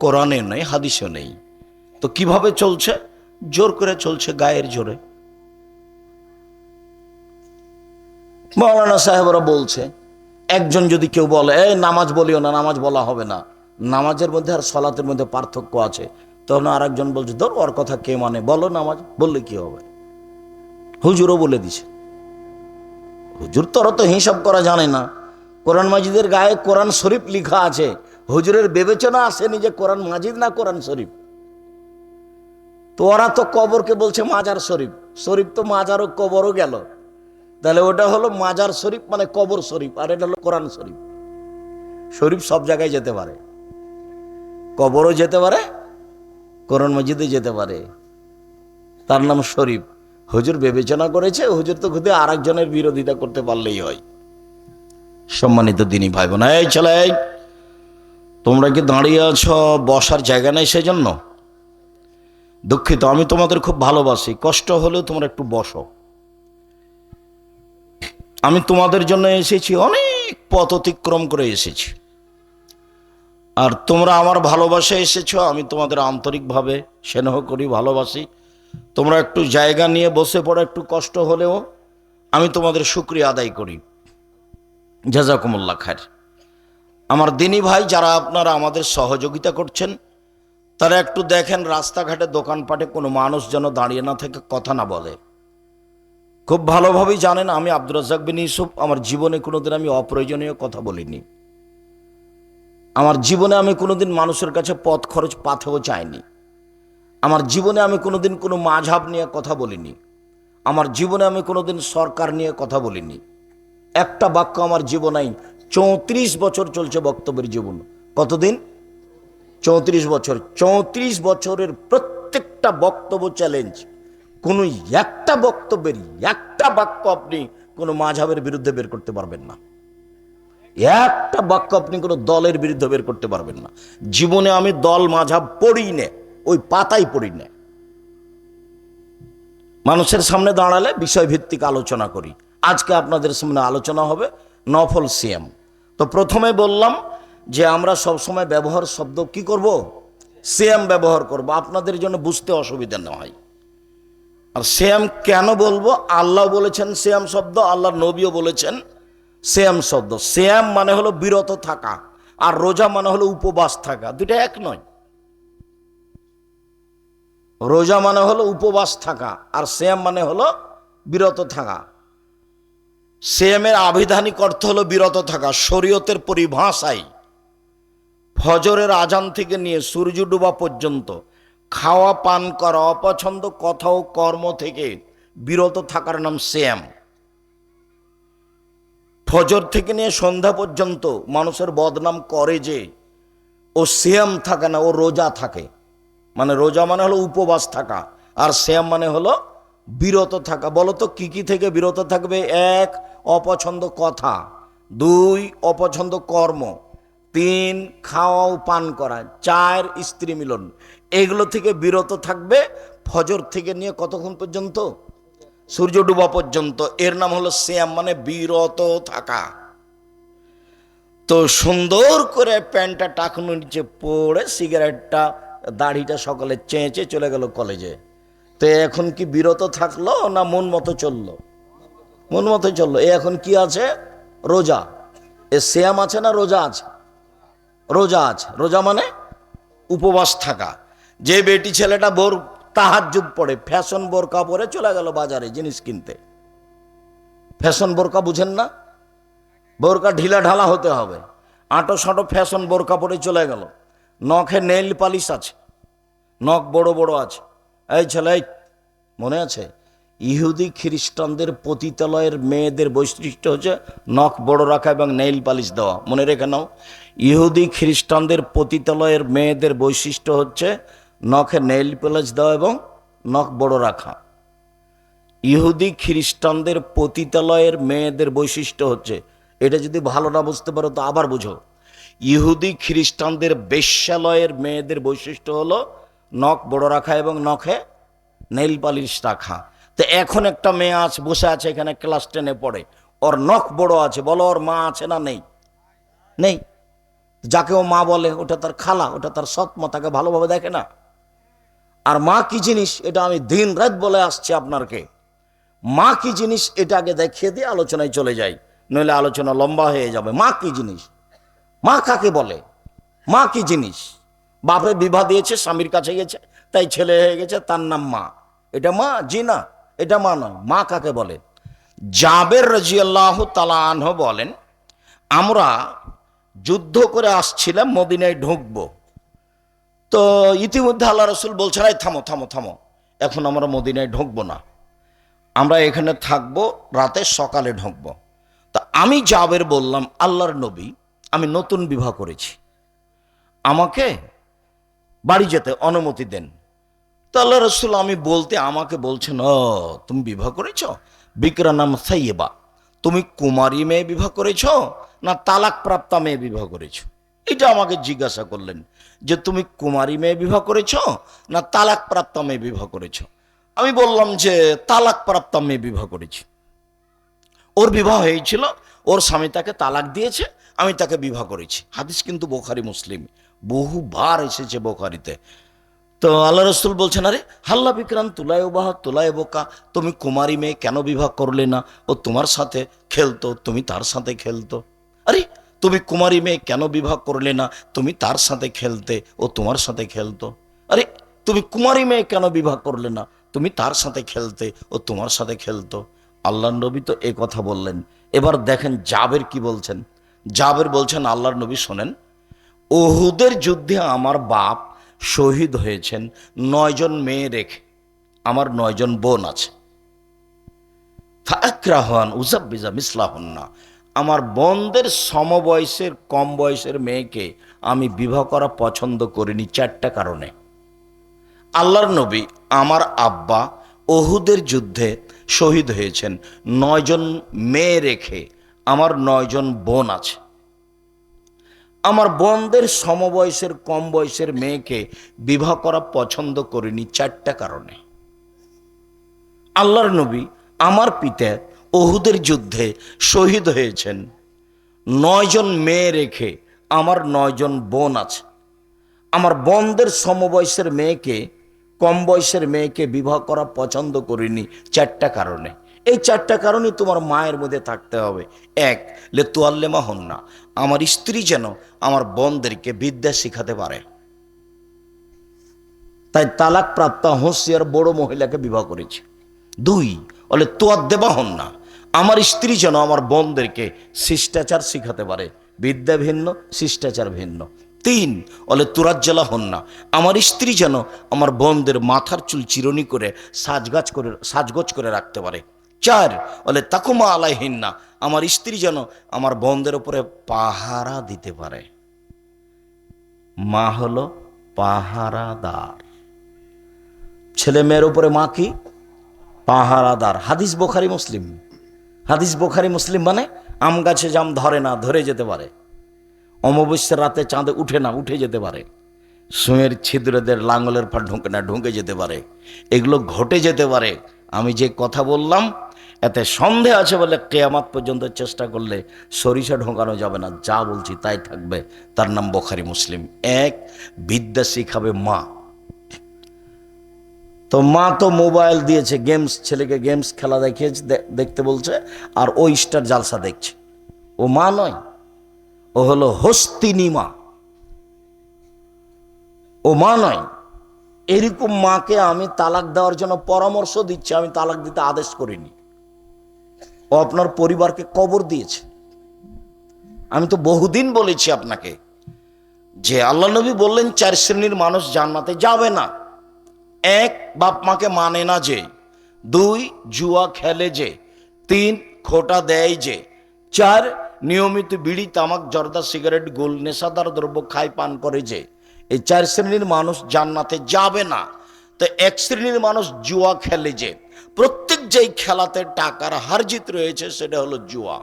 কোরআনে নেই, হাদিসেও নেই। তো কিভাবে চলছে? জোর করে চলছে, গায়ের জোরে। মাওলানা সাহেবরা বলছে, একজন যদি কেউ বলে এই নামাজ বলিও না, নামাজ বলা হবে না, নামাজের মধ্যে আর সালাতের মধ্যে পার্থক্য আছে, তখন আর একজন বলছে ধর ওর কথা কে মানে, বলো নামাজ বললে কি হবে। হুজুরও বলে দিছে। হুজুর তোরা তো হিসাব করা জানে না। কোরআন মাজিদের গায়ে কোরআন শরীফ লেখা আছে, হুজুরের বিবেচনা আসেনি যে কোরআন মাজিদ না কোরআন শরীফ। তো ওরা তো কবরকে বলছে মাজার শরীফ, শরীফ তো মাজার ও কবরও গেল, তাহলে ওটা হলো মাজার শরীফ মানে কবর শরীফ, আর এটা হলো কোরআন শরীফ। শরীফ সব জায়গায় যেতে পারে, কবরও যেতে পারে, কোরআন মাজিদে যেতে পারে, তার নাম শরীফ। হুজুর বিবেচনা করেছে, হুজুর তো খুদে আর একজনের বিরোধিতা করতে পারলেই হয়। সম্মানিত দিনী ভাই বোন, এই ছেলে, তোমরা কি দাঁড়িয়ে আছো? বসার জায়গা নেই সেজন্য দুঃখিত। আমি তোমাদের খুব ভালোবাসি, কষ্ট হলেও তোমরা একটু বসো। আমি তোমাদের জন্য এসেছি, অনেক পথ অতিক্রম করে এসেছি, আর তোমরা আমার ভালোবাসা এসেছো। আমি তোমাদের আন্তরিকভাবে স্নেহ করি, ভালোবাসি। তোমরা একটু জায়গা নিয়ে বসে পড়ো, একটু কষ্ট হলেও আমি তোমাদের শুকরিয়া আদায় করি। জাযাকুমুল্লাহ খায়র। আমার দিনী ভাই যারা আপনারা আমাদের সহযোগিতা করছেন, তারা একটু দেখেন রাস্তাঘাটে, দোকানপাটে কোনো মানুষ যেন দাঁড়িয়ে না থেকে, কথা না বলে। খুব ভালোভাবেই জানেন আমি আব্দুর রাজ্জাক বিন ইউসুফ, আমার জীবনে কোনোদিন আমি অপ্রয়োজনীয় কথা বলিনি। আমার জীবনে আমি কোনোদিন মানুষের কাছে পথ খরচ পাথেও চাইনি। আমার জীবনে আমি কোনোদিন কোনো মাঝহাব নিয়ে কথা বলিনি। আমার জীবনে আমি কোনোদিন সরকার নিয়ে কথা বলিনি। একটা বাক্য আমার জীবনেই 34 বছর চলছে বক্তব্যের জীবন। কতদিন? 34 বছর, 34 বছরের প্রত্যেকটা বক্তব্য চ্যালেঞ্জ। কোনো একটা বক্তব্যের একটা বাক্য আপনি কোনো মাযহাবের বিরুদ্ধে বের করতে পারবেন না, একটা বাক্য আপনি কোনো দলের বিরুদ্ধে বের করতে পারবেন না। জীবনে আমি দল মাযহাব পড়ি না, ওই পাতাই পড়ি না। মানুষের সামনে দাঁড়ালে বিষয়ভিত্তিক আলোচনা করি। আজকে আপনাদের সামনে আলোচনা হবে নফল সিয়াম। তো প্রথমে বললাম যে আমরা সবসময় ব্যবহার শব্দ কি করব, সিয়াম ব্যবহার করব, আপনাদের জন্য বুঝতে অসুবিধা না হয়। আর সিয়াম কেন বলবো, আল্লাহ বলেছেন সিয়াম শব্দ, আল্লাহর নবীও বলেছেন সিয়াম শব্দ। সিয়াম মানে হলো বিরত থাকা, আর রোজা মানে হলো উপবাস থাকা, দুটা এক নয়। রোজা মানে হলো উপবাস থাকা, আর সিয়াম মানে হলো বিরত থাকা। সিয়ামের আবিধানিক অর্থ হলো বিরত থাকা। শরীয়তের পরিভাষায় ফজরের আজান থেকে নিয়ে সূর্য ডোবা পর্যন্ত খাওয়া পান করা, অপছন্দ কথা ও কর্ম থেকে বিরত থাকার নাম সিয়াম। ফজর থেকে নিয়ে সন্ধ্যা পর্যন্ত মানুষের বদনাম করে যে ও সিয়াম থাকে না, ও রোজা থাকে। মানে রোজা মানে হলো উপবাস থাকা, আর সিয়াম মানে হলো বিরত থাকা। বলতো কি কি থেকে বিরত থাকবে? 1, অপছন্দ কথা; 2, অপছন্দ কর্ম; 3, খাওয়া ও পান করা; 4, স্ত্রী মিলন। এগুলো থেকে বিরত থাকবে ফজর থেকে নিয়ে কতক্ষণ পর্যন্ত? সূর্য ডুবা পর্যন্ত। এর নাম হলো সিয়াম, মানে বিরত থাকা। তো সুন্দর করে প্যান্টটা টাকনুর নিচে পড়ে সিগারেটটা দাড়িটা সকালে চেঁচে চলে গেল কলেজে। তো এখন কি বিরত থাকলো না মন মতো চললো? মন মতো চললো। এখন কি আছে? রোজা। এ সিয়াম আছে না রোজা আছে? রোজা আছে। রোজা মানে উপবাস থাকা। যে বেটি ছেলেটা ভোর তাহাজ্জুদ পড়ে, ফ্যাশন বোরকা পরে চলে গেল বাজারে জিনিস কিনতে। ফ্যাশন বোরকা বুঝেন না? বোরকা ঢিলা ঢালা হতে হবে, আঁটো সাঁটো ফ্যাশন বোরকা পরে চলে গেল। নখে নেইল পালিশ আছে, নখ বড় বড় আছে। এই ছেলে, মনে আছে ইহুদি খ্রিস্টানদের পতিতালয়ের মেয়েদের বৈশিষ্ট্য হচ্ছে নখ বড় রাখা এবং নেইল পালিশ দেওয়া? মনে রেখে নাও, ইহুদি খ্রিস্টানদের পতিতালয়ের মেয়েদের বৈশিষ্ট্য হচ্ছে নখে নেইল পালিশ দেওয়া এবং নখ বড় রাখা। ইহুদি খ্রিস্টানদের পতিতালয়ের মেয়েদের বৈশিষ্ট্য হচ্ছে, এটা যদি ভালো না বুঝতে পারো তো আবার বুঝো, ইহুদি খ্রিস্টানদের বেশ্যালয়ের মেয়েদের বৈশিষ্ট্য হলো নখ বড় রাখা এবং নখে নেইল পালিশ রাখা। তো এখন একটা মেয়ে আছে, বসে আছে এখানে, ক্লাস 10-এ পড়ে, ওর নখ বড় আছে, বলো ওর মা আছে না নেই? নেই। যাকে ও মা বলে ওটা তার খালা, ওটা তার সৎ মা, তাকে ভালোভাবে দেখে না। আর মা কি জিনিস এটা আমি দিন রাত বলে আসছি আপনাকে। মা কি জিনিস এটা আগে দেখিয়ে দিয়ে আলোচনায় চলে যাই, নইলে আলোচনা লম্বা হয়ে যাবে। মা কি জিনিস? মা কাকে বলে? মা কি জিনিস? বাপে বিবাহ দিয়েছে, স্বামীর কাছে গেছে, তাই ছেলে হয়ে গেছে, তার নাম মা। এটা মা? জি না, এটা মা নয়। মা কাকে বলে? জাবের রাদিয়াল্লাহু তাআলা আনহু বলেন, আমরা যুদ্ধ করে আসছিলাম, মদিনায় ঢুকবো। তো ইতিমধ্যে আল্লাহ রাসূল বলছেন, এই থামো থামো থামো, এখন আমরা মদিনায় ঢুকবো না, আমরা এখানে থাকবো, রাতে সকালে ঢুকবো। তা আমি জাবের বললাম, আল্লাহর নবী, আমি নতুন বিবাহ করেছি, আমাকে বাড়ি যেতে অনুমতি দেন। তো আল্লাহ রাসূল আমি বলতে আমাকে বলছেন, ও তুমি বিবাহ করেছ? বিকরা নাম সাইয়েবা, তুমি কুমারী মেয়ে বিবাহ করেছ না তালাক প্রাপ্তা মেয়ে বিবাহ করেছ? এটা আমাকে জিজ্ঞাসা করলেন যে তুমি কুমারী মেয়ে বিবাহ করেছ না তালাক প্রাপ্তা মেয়ে বিবাহ করেছ? আমি বললাম যে তালাক প্রাপ্তা মেয়ে বিবাহ করেছি। ওর বিবাহ হয়েছিল, ওর স্বামী তাকে তালাক দিয়েছে, আমি তাকে বিবাহ করেছি। হাদিস কিন্তু বুখারী মুসলিম, বহুবার এসেছে বুখারীতে। তো আল্লাহ রাসূল বলছেন, আরে হাল্লা বিক্রান তুলায় বাহা তুলায় বোকা, তুমি কুমারী মেয়ে কেন বিবাহ করলে না? ও তোমার সাথে খেলতো, তুমি তার সাথে খেলতো। আরে তুমি কুমারী মেয়ে কেন বিবাহ করলে না? তুমি তার সাথে খেলতে, ও তোমার সাথে খেলতো। আরে তুমি কুমারী মেয়ে কেন বিবাহ করলে না? তুমি তার সাথে খেলতে, ও তোমার সাথে খেলতো। আল্লাহর নবী তো এ কথা বললেন। এবার দেখেন জাবের কি বলছেন। জাবের বলছেন, আল্লাহর নবী শোনেন, উহুদের যুদ্ধে আমার বাপ শহীদ হয়েছেন 9 জন মেয়ে রেখে, আমার 9 জন বোন আছে। ফাকরাহান উজাব্বিজা মিসলাহুন্না, আমার বোনদের সমবয়সের কম বয়সের মেয়েকে আমি বিবাহ করা পছন্দ করিনি 4টা কারণে। আল্লাহর নবী আমার আব্বা ওহুদের যুদ্ধে শহীদ হয়েছেন, 9জন মেয়ে রেখে আমার 9জন বোন আছে। আমার বোনদের সমবয়সের কম বয়সের মেয়েকে বিবাহ করা পছন্দ করিনি 4টা কারণে। আল্লাহর নবী আমার পিতা ওহুদের যুদ্ধে শহীদ হয়েছেন, 9জন মেয়ে রেখে আমার 9জন বোন আছে। আমার বোনদের সমবয়সের মেয়েকে কম বয়সের মেয়েকে বিবাহ করা পছন্দ করিনি 4টা কারণে। এই 4টা কারণে তোমার মায়ের মধ্যে থাকতে হবে। 1, লে তোয়াল্লেমা হন না, আমার স্ত্রী যেন আমার বোনদেরকে বিদ্যা শিখাতে পারে। তাই তালাক প্রাপ্ত হোসিয়ার বড় মহিলাকে বিবাহ করেছি। 2, বলে তোয়াদ্দেবা হন না, আমার স্ত্রী যেন আমার বোনদেরকে শিষ্টাচার শিখাতে পারে। বিদ্যা ভিন্ন, শিষ্টাচার ভিন্ন। 3, বলে তুরাজ্জালা হন না, আমার স্ত্রী যেন আমার বোনদের মাথার চুল চিরনি করে সাজগোজ করে রাখতে পারে। 4, বলে তাকুমা আলাইহিন না, আমার স্ত্রী যেন আমার বোনদের উপরে পাহারা দিতে পারে। মা হলো পাহারাদার, ছেলে মেয়ের উপরে মা কি? পাহারাদার। হাদিস বোখারি মুসলিম। হাদিস বোখারি মুসলিম মানে আম গাছে জাম ধরে না, ধরে যেতে পারে। অমাবস্যার রাতে চাঁদে উঠে না, উঠে যেতে পারে। সুঁয়ের ছিদ্রদের লাঙ্গলের পর ঢুকে না, ঢুকে যেতে পারে। এগুলো ঘটে যেতে পারে। আমি যে কথা বললাম এতে সন্দেহ আছে বলে কিয়ামত পর্যন্ত চেষ্টা করলে সরিষা ঢোকানো যাবে না। যা বলছি তাই থাকবে। তার নাম বোখারি মুসলিম। 1, বিদ্যা শিখাবে মা। তো মা তো মোবাইল দিয়েছে, গেমস, ছেলেকে গেমস খেলা দেখিয়েছে, দেখতে বলছে, আর ও স্টার জালসা দেখছে। ও মা নয়, ও হলো হস্তিনী মা, ও মা নয়। এরকম মাকে আমি তালাক দেওয়ার জন্য পরামর্শ দিচ্ছি, আমি তালাক দিতে আদেশ করিনি। ও আপনার পরিবারকে কবর দিয়েছে। আমি তো বহুদিন বলেছি আপনাকে যে আল্লাহ নবী বললেন 4 শ্রেণীর মানুষ জান্নাতে যাবে না। 1, বাপ মাকে মানে না যে। 2, জুয়া খেলে যে। 3, খোটা দেয় যে। 4, নিয়মিত বিড়ি, তামাক, জর্দা, সিগারেট, গোল, নেশাদার দ্রব্য খায়, পান করে যে। এই 4 শ্রেণীর মানুষ জান্নাতে যাবে না। তো 1 শ্রেণীর মানুষ জুয়া খেলে যে। প্রত্যেক যেই খেলাতে টাকার হার জিত রয়েছে সেটা হলো জুয়া।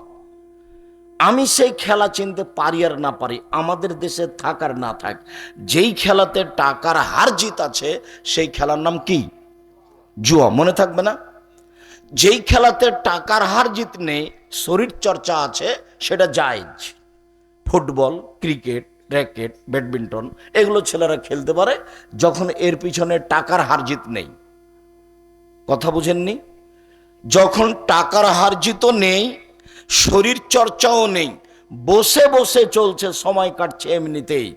আমি সেই খেলা চিনতে পারি আর না পারি, আমাদের দেশে থাক আর না থাক, যেই খেলাতে টাকার হার জিত আছে সেই খেলার নাম কি? জুয়া। মনে থাকবে না? যেই খেলাতে টাকার হার জিত নেই, শরীর চর্চা আছে, সেটা জায়েজ। ফুটবল, ক্রিকেট, র্যাকেট, ব্যাডমিন্টন এগুলো ছেলেরা খেলতে পারে যখন এর পিছনে টাকার হার জিত নেই। কথা বুঝেননি? যখন টাকার হার জিতও নেই, শরীর চর্চাও নেই, বসে বসে চলছে, সময় কাটছে এমনিতেই,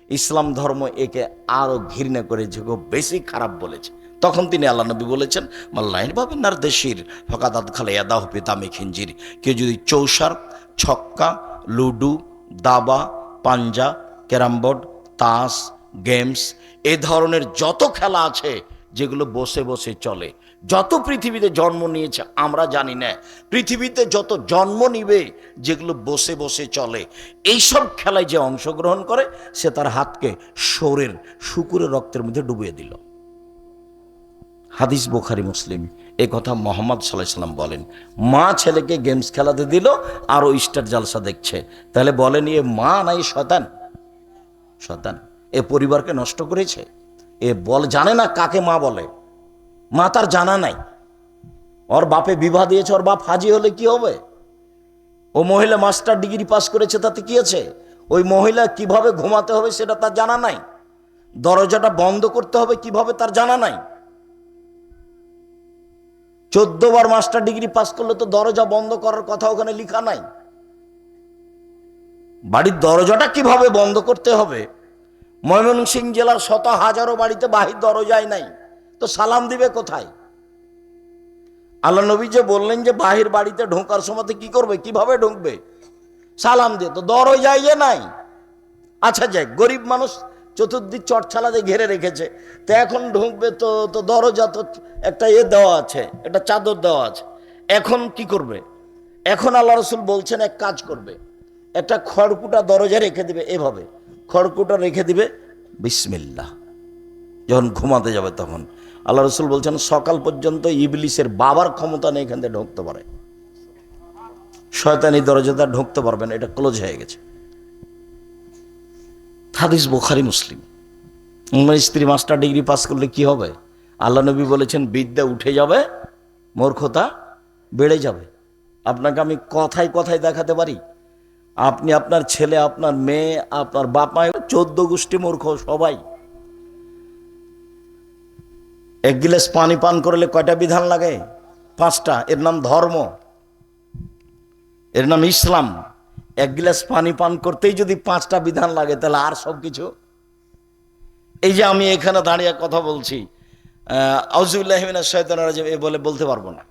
ইসলাম ধর্ম একে আরো ঘৃণা করেছে, খুব বেশি খারাপ বলেছে। তখন তিনি আল্লাহ নবী বলেছেন, মাল্লাইন ভাবেন নার দেশির ফকাদাত খালে এদা হপি দামে খিঞ্জির। কেউ যদি চৌসার, ছক্কা, লুডু, দাবা, পাঞ্জা, ক্যারামবোর্ড, তাস, গেমস, এ ধরনের যত খেলা আছে যেগুলো বসে বসে চলে, যত পৃথিবীতে জন্ম নিয়েছে আমরা জানি না, পৃথিবীতে যত জন্ম নিবে যেগুলো বসে বসে চলে, এইসব খেলায় যে অংশগ্রহণ করে সে তার হাতকে শোরের শুকুরের রক্তের মধ্যে ডুবিয়ে দিল। হাদিস বোখারি মুসলিম। এ কথা মোহাম্মদ সাল্লাল্লাহু আলাইহি সাল্লাম বলেন। মা ছেলেকে গেমস খেলাতে দিল আর ও স্টার জালসা দেখছে, তাহলে বলেন এ মা নাই শয়তান? শয়তান এ পরিবারকে নষ্ট করেছে। এ জানে না কাকে মা বলে। মা তার জানা নাই। ওর বাপে বিবাহ দিয়েছে, ওর বাপ হাজি হলে কি হবে? ও মহিলা মাস্টার ডিগ্রি পাস করেছে, তাতে কি আছে? ওই মহিলা কিভাবে ঘুমাতে হবে সেটা তার জানা নাই। দরজাটা বন্ধ করতে হবে কিভাবে তার জানা নাই। 14 বার মাস্টার ডিগ্রি পাস করলে তো দরজা বন্ধ করার কথা ওখানে লেখা নাই। বাড়ির দরজাটা কিভাবে বন্ধ করতে হবে, ময়মনসিংহ জেলার শত হাজারো বাড়িতে বাহির দরজাই নাই, তো সালাম দিবে কোথায়? আল্লাহ নবী যে বললেন যে বাহির বাড়িতে ঢোকার সময় কি করবে, কিভাবে ঢুকবে? সালাম দিয়ে। তো দরজাই যে নাই। আচ্ছা যাই, গরিব মানুষ চতুর্দিক চটছালা দিয়ে ঘিরে রেখেছে, তো এখন ঢুকবে তো দরজা তো একটা দেওয়া আছে, একটা চাদর দেওয়া আছে, এখন কি করবে? এখন আল্লাহ রসুল বলছেন এক কাজ করবে, একটা খড়কুটা দরজা রেখে দিবে, এভাবে খড়কুটা রেখে দিবে, বিসমিল্লাহ। যখন ঘুমাতে যাবে তখন আল্লাহ রসুল বলছেন সকাল পর্যন্ত ইবলিসের বাবার ক্ষমতা নেই এখান থেকে ঢুকতে পারে, শয়তানি দরজাটা ঢুকতে পারবেন, এটা ক্লোজ হয়ে গেছে। হাদিস বুখারী মুসলিম। আমার স্ত্রী মাস্টার ডিগ্রি পাস করলে কি হবে? আল্লাহ নবী বলেছেন বিদ্যা উঠে যাবে, মূর্খতা বেড়ে যাবে। আপনাকে আমি কথায় কথায় দেখাতে পারি, আপনি, আপনার ছেলে, আপনার মেয়ে, আপনার বাপ মা 14 গোষ্ঠী মূর্খ সবাই। এক গিলাস পানি পান করলে কয়টা বিধান লাগে? 5টা। এর নাম ধর্ম, এর নাম ইসলাম। এক গিলাস পানি পান করতেই যদি 5টা বিধান লাগে, তাহলে আর সব কিছু। এই যে আমি এখানে দাঁড়িয়ে কথা বলছি, আউযুবিল্লাহি মিনাশ শাইতানির রাজিম এ বলে বলতে পারবো না।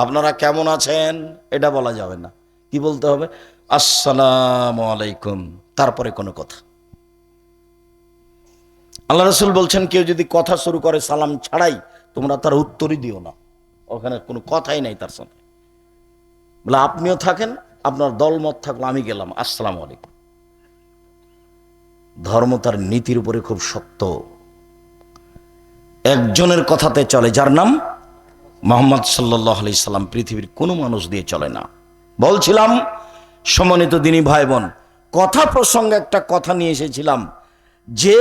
আপনারা কেমন আছেন এটা বলা যাবে না, কি বলতে হবে? আসসালামু আলাইকুম, তারপরে কোনো কথা। আল্লাহ রসুল বলছেন কেউ যদি কথা শুরু করে সালাম ছাড়াই, তোমরা তার উত্তরই দিও না, ওখানে কোনো কথাই নাই তার সঙ্গে। বলে আপনিও থাকেন, আপনার দলমত থাকলো, আমি গেলাম, আসসালামু আলাইকুম। ধর্ম তার নীতির উপরে খুব শক্ত, একজনের কথাতে চলে, যার নাম মুহাম্মদ সাল্লাল্লাহু আলাইহি সাল্লাম। পৃথিবীর কোনো মানুষ দিয়ে চলে না। বলছিলাম সম্মানিত দিনী ভাই বোন, কথা প্রসঙ্গে একটা কথা নিয়ে এসেছিলাম, যে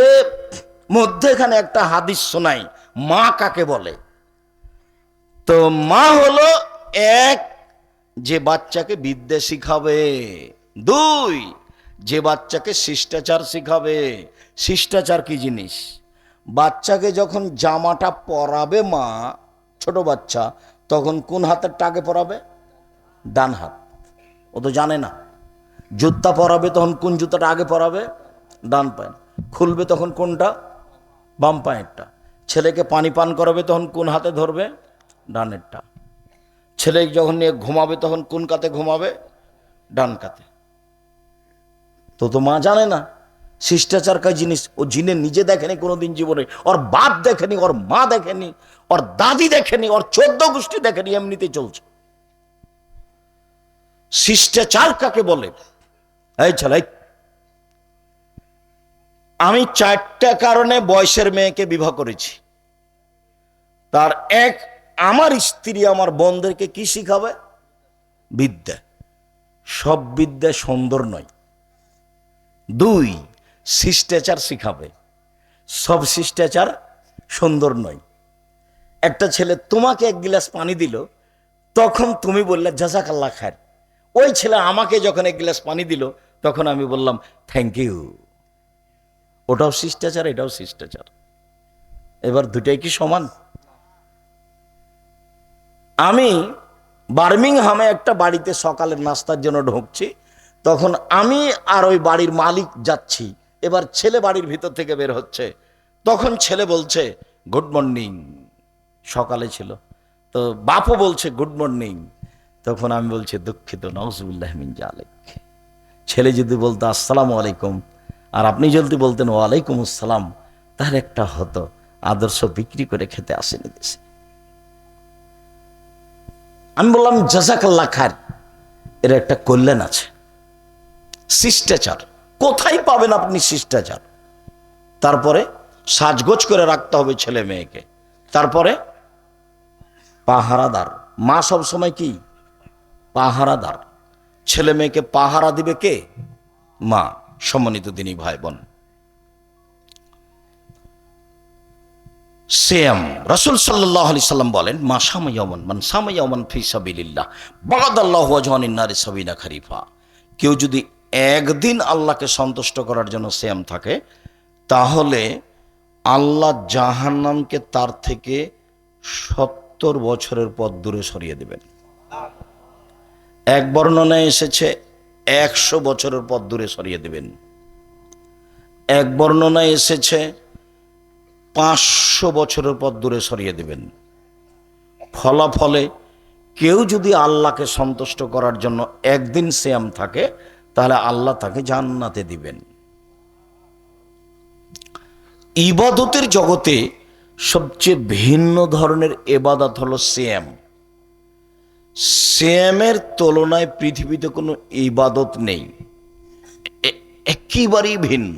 মধ্যেখানে একটা হাদিস শোনাই, মা কাকে বলে? তো মা হলো এক, যে বাচ্চাকে বিদ্যা শিখাবে। 2, যে বাচ্চাকে শিষ্টাচার শিখাবে। শিষ্টাচার কি জিনিস? বাচ্চাকে যখন জামাটা পরাবে মা, ছোট বাচ্চা, তখন কোন হাতেরটা আগে পরাবে? ডান হাত। ও তো জানে না। জুতা পরাবে তখন কোন জুতাটা আগে পরাবে? ডান পায়ে। খুলবে তখন কোনটা? বাম পায়েরটা। ছেলেকে পানি পান করাবে তখন কোন হাতে ধরবে? ডানেরটা। ছেলে যখন নিয়ে ঘুমাবে তখন কোন কাতে ঘুমাবে? ডান কাতে। তো মা জানে না শিষ্টাচার কাজ জিনিস। ও জিনে নিজে দেখেনি কোনোদিন জীবনে, ওর বাপ দেখেনি, ওর মা দেখেনি, ওর দাদি দেখেনি, ওর 14 গোষ্ঠী দেখেনি, এমনিতে চলছে। শিষ্টাচার কাকে বলে? এই ছেলে, আমি 4টা কারণে বয়সের মেয়েকে বিবাহ করেছি। তার এক, আমার স্ত্রী আমার বোনদেরকে কি শিখাবে? বিদ্যা। সব বিদ্যা সুন্দর নয়। 2, শিষ্টাচার শিখাবে। সব শিষ্টাচার সুন্দর নয়। একটা ছেলে তোমাকে 1 গিলাস পানি দিল, তখন তুমি বললে জাযাকাল্লাহ খায়ের। ওই ছেলে আমাকে যখন 1 গিলাস পানি দিল, তখন আমি বললাম থ্যাংক ইউ। ওটাও শিষ্টাচার, এটাও শিষ্টাচার। এবার দুটাই কি সমান? আমি বার্মিংহামে একটা বাড়িতে সকালের নাস্তার জন্য ঢুকছি, তখন আমি আর ওই বাড়ির মালিক যাচ্ছি। এবার ছেলে বাড়ির ভিতর থেকে বের হচ্ছে, তখন ছেলে বলছে গুড মর্নিং। সকালে ছিল তো, বাপও বলছে গুড মর্নিং। তখন আমি বলছি দুঃখিত, নাউজুবিল্লাহ মিন যালিক। ছেলে যদি বলতো আসসালামু আলাইকুম, আর আপনি যদি বলতেন ওয়ালাইকুম আসসালাম, তার একটা হতো। আদর্শ বিক্রি করে খেতে আসেনি দেশে। আমি বললাম জাযাকাল্লাহ খায়ের, এর একটা কল্যাণ আছে। শিষ্টাচার কোথায় পাবেন আপনি? শিষ্টাচার। তারপরে সাজগোজ করে রাখতে হবে ছেলে মেয়েকে। তারপরে পাহারাদার। মা সব সময় কি? পাহারাদার। ছেলে মেয়েকে পাহারা দিবে কে? মা। সম্মানিত দিনী ভাই বোন, সিয়াম, রাসূল সাল্লাল্লাহু আলাইহি সাল্লাম বলেন মা সামা ইয়াওমান, মান সামা ইয়াওমান ফি সাবিলিল্লাহ বাগাদাল্লাহু ওয়াজহানিন নারি সাবিনা খারিফা। কেউ যদি একদিন আল্লাহকে সন্তুষ্ট করার জন্য সিয়াম থাকে, তাহলে আল্লাহ জাহান্নামকে তার থেকে 70 বছরের পথ দূরে সরিয়ে দেবেন। এক বর্ণনায় এসেছে 100 বছরের পথ দূরে সরিয়ে দেবেন। এক বর্ণনায় এসেছে 500 বছরের পথ দূরে সরিয়ে দেবেন। ফলাফলে কেউ যদি আল্লাহকে সন্তুষ্ট করার জন্য একদিন সিয়াম থাকে, তাহলে আল্লাহ তাকে জান্নাতে দিবেন। ইবাদতের জগতে সবচেয়ে ভিন্ন ধরনের ইবাদত হলো সিয়াম। সিয়ামের তুলনায় পৃথিবীতে কোনো ইবাদত নেই, একেবারেই ভিন্ন।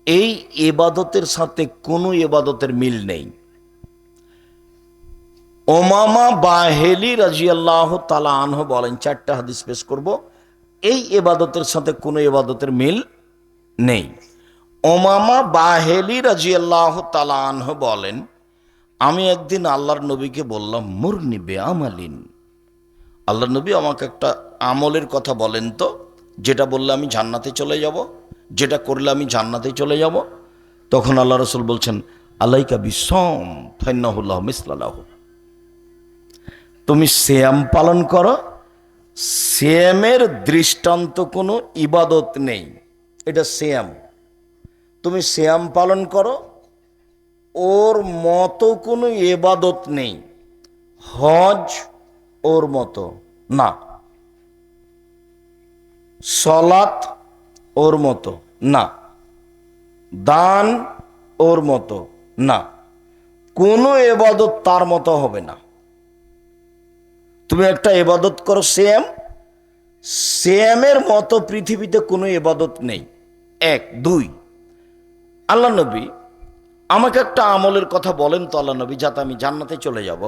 এই ইবাদতের সাথে কোনো ইবাদতের মিল নেই। ওমামা বাহেলি রাদিয়াল্লাহু তাআলা আনহু বলেন, 4টা হাদিস পেশ করব, এই ইবাদতের সাথে কোনো ইবাদতের মিল নেই। ওমামা বাহেলি রাদিয়াল্লাহু তাআলা আনহু বলেন, আমি একদিন আল্লাহর নবীকে বললাম, মুরনি বিআমালিন, আল্লাহর নবী আমাকে একটা আমলের কথা বলেন তো, যেটা বললে আমি জান্নাতে চলে যাব, যেটা করলে আমি জান্নাতে চলে যাব। তখন আল্লাহ রাসূল বলছেন, আলাইকা বিসম ফাইন্নাহুল্লাহু মিসলাহু, তুমি সিয়াম পালন করো, সিয়ামের দৃষ্টান্ত কোনো ইবাদত নেই, এটা সিয়াম। তুমি সিয়াম পালন করো, ওর মতো কোনো ইবাদত নেই। হজ ওর মতো না, সলাত ওর মতো না, দান ওর মতো না, কোনো ইবাদত তার মতো হবে না। তুমি একটা ইবাদত করো সিয়াম, সিয়ামের মতো পৃথিবীতে কোনো ইবাদত নেই। 1 2, আল্লাহ নবী আমাকে একটা আমলের কথা বলেন তো আল্লাহ নবী, যাতে আমি জান্নাতে চলে যাব।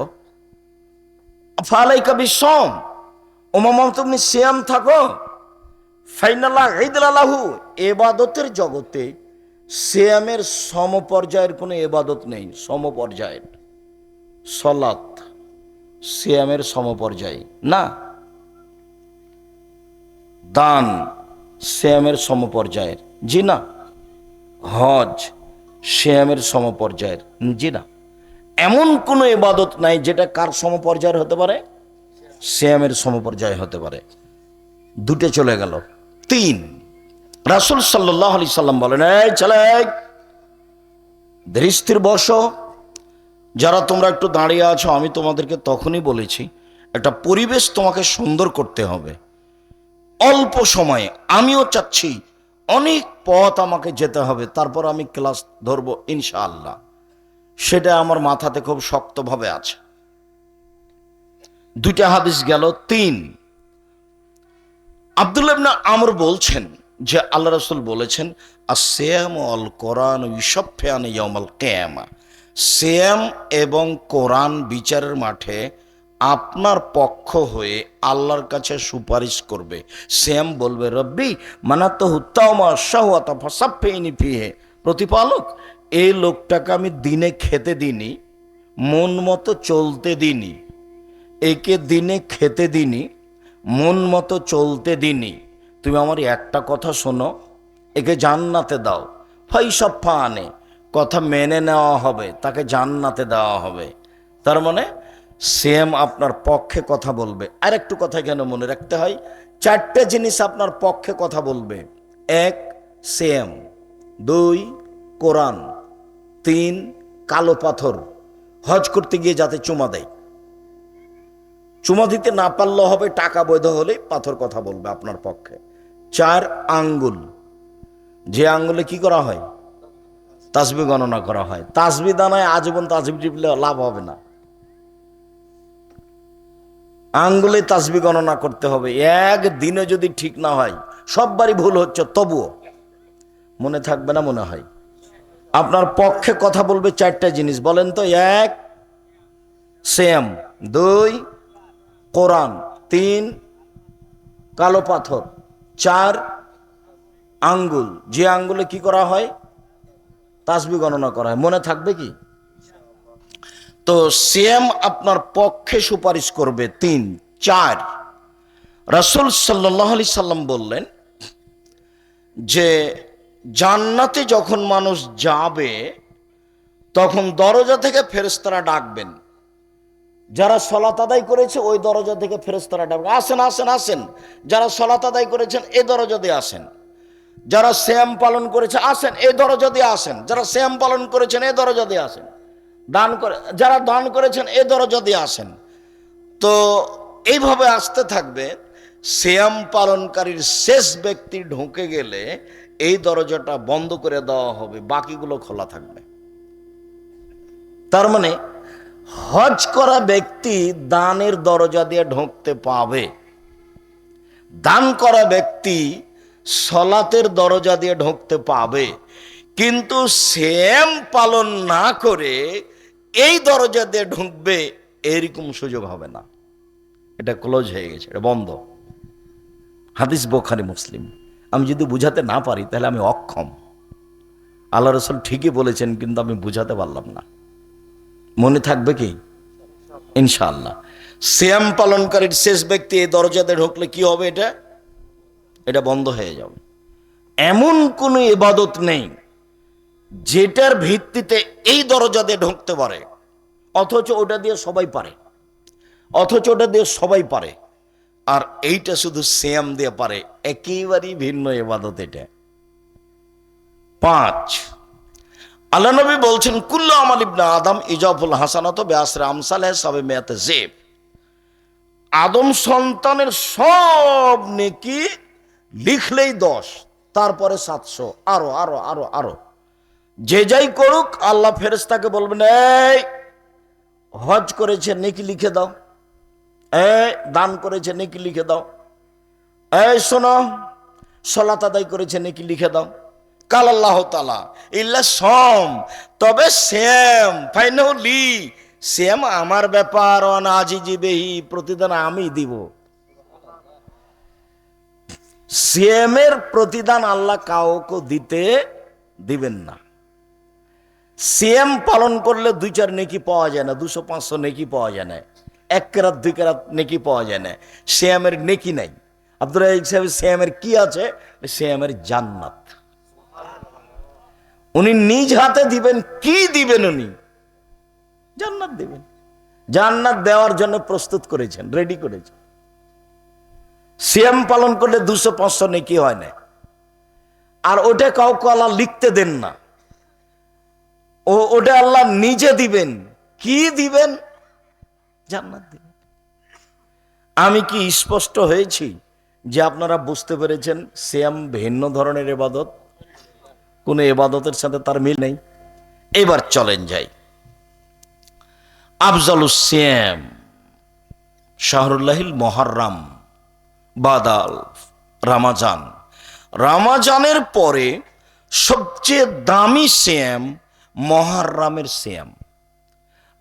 ফালাইকা বিসম, ওমামা তুমি সিয়াম থাকো, ফাইনাল্লাহ ঈদুল্লাহু, ইবাদতের জগতে সিয়ামের সমপর্যায়ের কোনো ইবাদত নেই। সমপর্যায়ের সালাত সিয়ামের সমপর্যায় না, দান সিয়ামের সমপর্যায়ের, জি না, হজ সিয়ামের সমপর্যায়ের, জি না। এমন কোনো ইবাদত নাই যেটা কার সমপর্যায়ের হতে পারে, সিয়ামের সমপর্যায় হতে পারে। 2টে চলে গেল। 3, রাসূল সাল্লাল্লাহু আলাইহি সাল্লাম বলেন, এই ছেলে ধীরস্থির বসো, যারা তোমরা একটু দাঁড়িয়ে আছো, আমি তোমাদেরকে তখনই বলেছি একটা পরিবেশ তোমাকে সুন্দর করতে হবে। অল্প সময়ে, আমিও চাচ্ছি অনেক পথ আমাকে যেতে হবে, তারপর আমি ক্লাস ধরবো ইনশাআল্লাহ, সেটা আমার মাথাতে খুব শক্তভাবে আছে। 2টা হাদিস গেল। 3, আব্দুল্লাহ ইবনে আমর বলছেন যে আল্লাহ রাসূল বলেছেন, as-সিয়াম ওয়াল কোরআন ইউশাফিআন ইয়াউমাল কিয়ামা, সিয়াম এবং কোরআন বিচারের মাঠে আপনার পক্ষ হয়ে আল্লাহর কাছে সুপারিশ করবে। সিয়াম বলবে, রব্বি মানাতুহু তাওমা শাহওয়াতা ফাসাফিনি ফিহি, প্রতিপালক এই লোকটাকে আমি দিনে খেতে দিনি, মন মতো চলতে দিনি, একে দিনে খেতে দিনি, মন মতো চলতে দিনি, তুমি আমার একটা কথা শোনো, একে জান্নাতে দাও। ফাইসাফা আনে, কথা মেনে নেওয়া হবে, তাকে জান্নাতে দেওয়া হবে। তার মানে সিয়াম আপনার পক্ষে কথা বলবে। আর একটু কথা কেন মনে রাখতে হয়, 4টে জিনিস আপনার পক্ষে কথা বলবে। 1 সিয়াম, 2 কোরআন, 3 কালো পাথর, হজ করতে গিয়ে যাতে চুমা দেয়, চুমা দিতে না পারলেও হবে, টাকা বৈধ হলে পাথর কথা বলবে আপনার পক্ষে। 4 আঙ্গুল, যে আঙ্গুলে কি করা হয়, তাসবিহ গণনা করা হয়। তাসবিহ দানায় আজীবন তাসবিহ টিপলে লাভ হবে না, আঙ্গুলে তাসবিহ গণনা করতে হবে। একদিনে যদি ঠিক না হয়, সববারই ভুল হচ্ছে, তবুও মনে থাকবে না মনে হয়। আপনার পক্ষে কথা বলবে 4টা জিনিস, বলেন তো। 1 সিয়াম, 2 কোরআন, 3 কালো পাথর, 4 আঙ্গুল, যে আঙ্গুলে কি করা হয়, তাসবিহ গণনা করা হয়। মনে থাকবে কি? তো সিয়াম আপনার পক্ষে সুপারিশ করবে। 3 4 রাসূল সাল্লাল্লাহু আলাইহি সাল্লাম বললেন যে জান্নাতে যখন মানুষ যাবে তখন দরজা থেকে ফেরেশতারা ডাকবেন, যারা সালাত আদায় করেছে ওই দরজা থেকে ফেরেশতারা ডাকবেন, আসেন আসেন আসেন, যারা সালাত আদায় করেছেন এই দরজা দিয়ে আসেন, যারা সিয়াম পালন করেছে আসেন এই দরজা দিয়ে আসেন, যারা সিয়াম পালন করেছেন এই দরজা দিয়ে আসেন, দান করে যারা দান করেছেন এই দরজা দিয়ে আসেন। তো এইভাবে আসতে থাকবে। সিয়াম পালনকারীর শেষ ব্যক্তি ঢুকে গেলে এই দরজাটা বন্ধ করে দেওয়া হবে, বাকিগুলো খোলা থাকবে। তার মানে হজ করা ব্যক্তি দানের দরজা দিয়ে ঢুকতে পাবে, দান করা ব্যক্তি সলাতের দরজা দিয়ে ঢুকতে পাবে, কিন্তু সিয়াম পালন না করে এই দরজা দিয়ে ঢুকবে এরকম সুযোগ হবে না। এটা ক্লোজ হয়ে গেছে, এটা বন্ধ। হাদিস বুখারী মুসলিম। আমি যদি বুঝাতে না পারি তাহলে আমি অক্ষম। আল্লাহ রাসূল ঠিকই বলেছেন, কিন্তু আমি বুঝাতে পারলাম না। মনে থাকবে কি ইনশাআল্লাহ? সিয়াম পালনকারীর শেষ ব্যক্তি এই দরজাতে ঢুকলে কি হবে? এটা বন্ধ হয়ে যাবে। এমন কোনো ইবাদত নেই যেটার ভিত্তিতে এই দরজা দিয়ে ঢুকতে পারে, অথচ ওটা দিয়ে সবাই পারে, আর এইটা শুধু সিয়াম দিয়ে পারে। একেবারেই ভিন্ন ইবাদত এটা। 5, আল্লাহ নবী বলছেন, কুল্লু আমাল ইবনে আদম ইজাফুল হাসানাত বিআশরি আমসালিহা সাবে মিয়াতে জিব। আদম সন্তানের সব নেকি লিখলেই 10, তারপরে 700, আরো আরো আরো আরো। যে যাই করুক, আল্লাহ ফেরেশতাকে বলবেন, এই হজ করেছে নেকি লিখে দাও, এই দান করেছে নেকি লিখে দাও, এই শোনো সালাত আদায় করেছে নেকি লিখে দাও। কাল আল্লাহ তাআলা ইল্লা সম, তবে সিয়াম ফাইনালি সিয়াম আমার ব্যাপার, অনাজিজি বেহি, প্রতিদান আমি দিব। সিয়ামের প্রতিদান আল্লাহ কাউকে দিতে দিবেন না। সিয়াম পালন করলে 2-4 নেকি পাওয়া যায় না, 200-500 নেকি পাওয়া যায় না, 1 কেরাত 2 কেরাত নেকি পাওয়া যায় না। সিয়ামের নেকি নাই। আব্দুর রাজ্জাক সাহেব, সিয়ামের কি আছে? সিয়ামের জান্নাত। উনি নিজ হাতে দিবেন। কি দিবেন? উনি জান্নাত দিবেন। জান্নাত দেওয়ার জন্য প্রস্তুত করেছেন, রেডি করেছেন। সিয়াম পালন করলে 200-500 নেকি হয় না, আর ওটা কাউকে আল্লাহ লিখতে দেন না। ওটা আল্লাহ নিজে দিবেন। কি দিবেন? জান্নাত দিবেন। আমি কি স্পষ্ট হয়েছি যে আপনারা বুঝতে পেরেছেন সিয়াম ভিন্ন ধরনের ইবাদত, কোন ইবাদতের সাথে তার মিল নেই? এবার চলেন যাই। আফজালুস সিয়াম শাহরুল্লাহিল মুহাররম বাদাল রমাজান। রমাজানের পরে সবচেয়ে দামি সিয়াম মুহাররমের সিয়াম।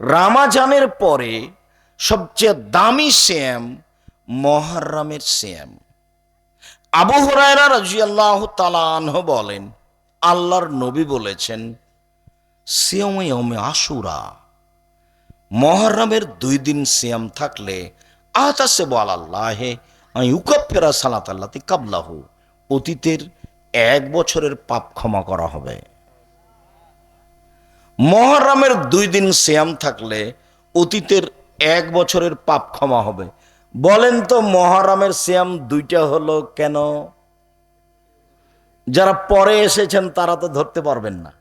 রমাজানের পরে সবচেয়ে দামি সিয়াম মুহাররমের সিয়াম। আবু হুরায়রা রাদিয়াল্লাহু তাআলা আনহু বলেন, আল্লাহর নবী বলেছেন, সিয়ামে ইয়াউমে আশুরা, মুহররমের 2 দিন সিয়াম থাকলে আতাসে আলাল্লাহে আইয়ুকাফিরা সালাতাল্লাতি কাবলাহু, অতীতের 1 বছরের পাপ ক্ষমা করা হবে। মুহররমের 2 দিন সিয়াম থাকলে অতীতের 1 বছরের পাপ ক্ষমা হবে। বলেন তো মুহররমের সিয়াম 2টা হলো কেন? যারা পরে এসেছেন তারা তো ধরতে পারবেন না।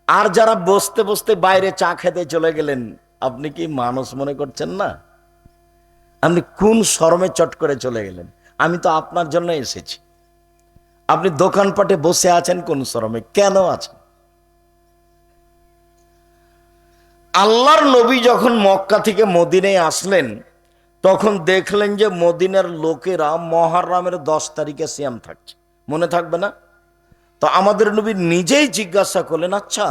আর যারা বসতে বসতে বাইরে চা খেতে চলে গেলেন, আপনি কি মানুষ মনে করছেন না? আপনি কোন শরমে চট করে চলে গেলেন? আমি তো আপনার জন্য এসেছি। আপনি দোকানপাটে বসে আছেন কোন শরমে? কেন আছেন? আল্লাহর নবী যখন মক্কা থেকে মদিনায় আসলেন, তখন দেখলেন যে মদিনার লোকেরা মুহররমের 10 তারিখে সিয়াম থাকছে। মনে থাকবে না? তো আমাদের নবী নিজেই জিজ্ঞাসা করলেন, আচ্ছা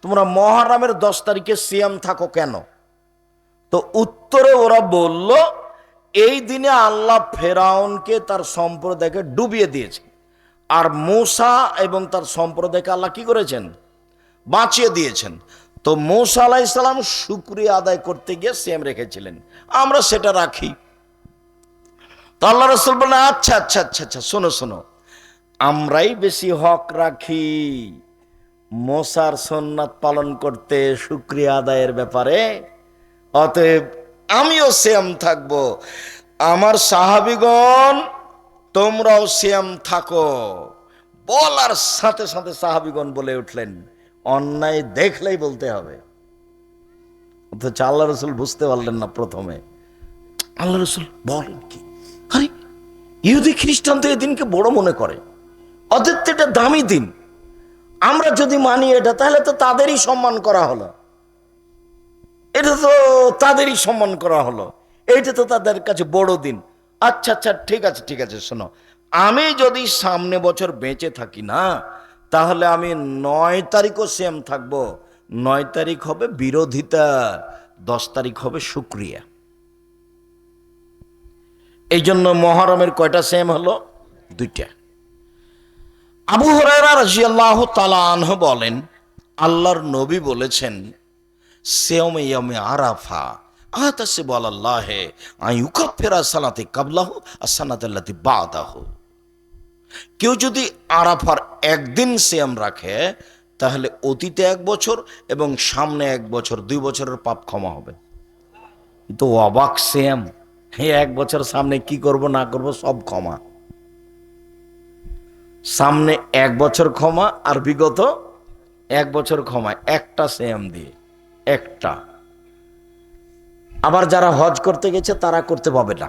তোমরা মুহররমের 10 তারিখে সিয়াম থাকো কেন? তো উত্তরে ওরা বলল, এই দিনে আল্লাহ ফেরাউনকে তার সম্প্রদায়কে ডুবিয়ে দিয়েছে, আর মূসা এবং তার সম্প্রদায়কে আল্লাহ কি করেছেন? বাঁচিয়ে দিয়েছেন। তো মূসা আলাইহিস সালাম শুকরিয়া আদায় করতে গিয়ে সিয়াম রেখেছিলেন, আমরা সেটা রাখি। তো আল্লাহ রাসূল বললেন, আচ্ছা আচ্ছা আচ্ছা আচ্ছা, শোনো শোনো, আমরাই বেশি হক রাখি মূসার সুন্নাত পালন করতে, শুকরিয়া আদায়ের ব্যাপারে, অতএব আমিও সিয়াম থাকবো। আমার সাহাবীগণ তোমরাও সিয়াম থাকো। বলার সাথে সাথে সাহাবীগণ বলে উঠলেন, অন্যায় দেখলেই বলতে হবে। অথচ আল্লাহ রাসূল বুঝতে পারলেন না প্রথমে। আল্লাহ রাসূল বলেন কি, আরে ইহুদি খ্রিস্টান তো এই দিনকে বড় মনে করে, অথচ এটা দামি দিন। আমরা যদি মানি এটা, তাহলে তো তাদেরই সম্মান করা হলো। এটা তো তাদেরই সম্মান করা হলো, এইটা তো তাদের কাছে বড় দিন। আচ্ছা আচ্ছা, ঠিক আছে ঠিক আছে, শোনো, আমি যদি সামনে বছর বেঁচে থাকি না, তাহলে আমি 9 তারিখও সেম থাকবো। 9 তারিখ হবে বিরোধিতা, 10 তারিখ হবে শুক্রিয়া। এই জন্য মহরমের কয়টা সেম হলো? 2টা। আবু হুরায়রা রাদিয়াল্লাহু তাআলা আনহু বলেন, আল্লাহর নবী বলেছেন, সিয়ামে ইয়ামে আরাফা আতাসিবু আলাল্লাহি আন ইউকাফিরা সালাতি কাবলাহু আস-সানাতাল্লাতি বাদাহু। কেউ যদি আরাফার একদিন সিয়াম রাখে, তাহলে অতীতে 1 বছর এবং সামনে 1 বছর, 2 বছরের পাপ ক্ষমা হবে। তো অবাক সিয়াম, 1 বছর সামনে কি করব না করব সব ক্ষমা। সামনে 1 বছর ক্ষমা আর বিগত 1 বছর ক্ষমা, একটা সিয়াম দিয়ে, একটা। আবার যারা হজ করতে গেছে তারা করতে পাবে না।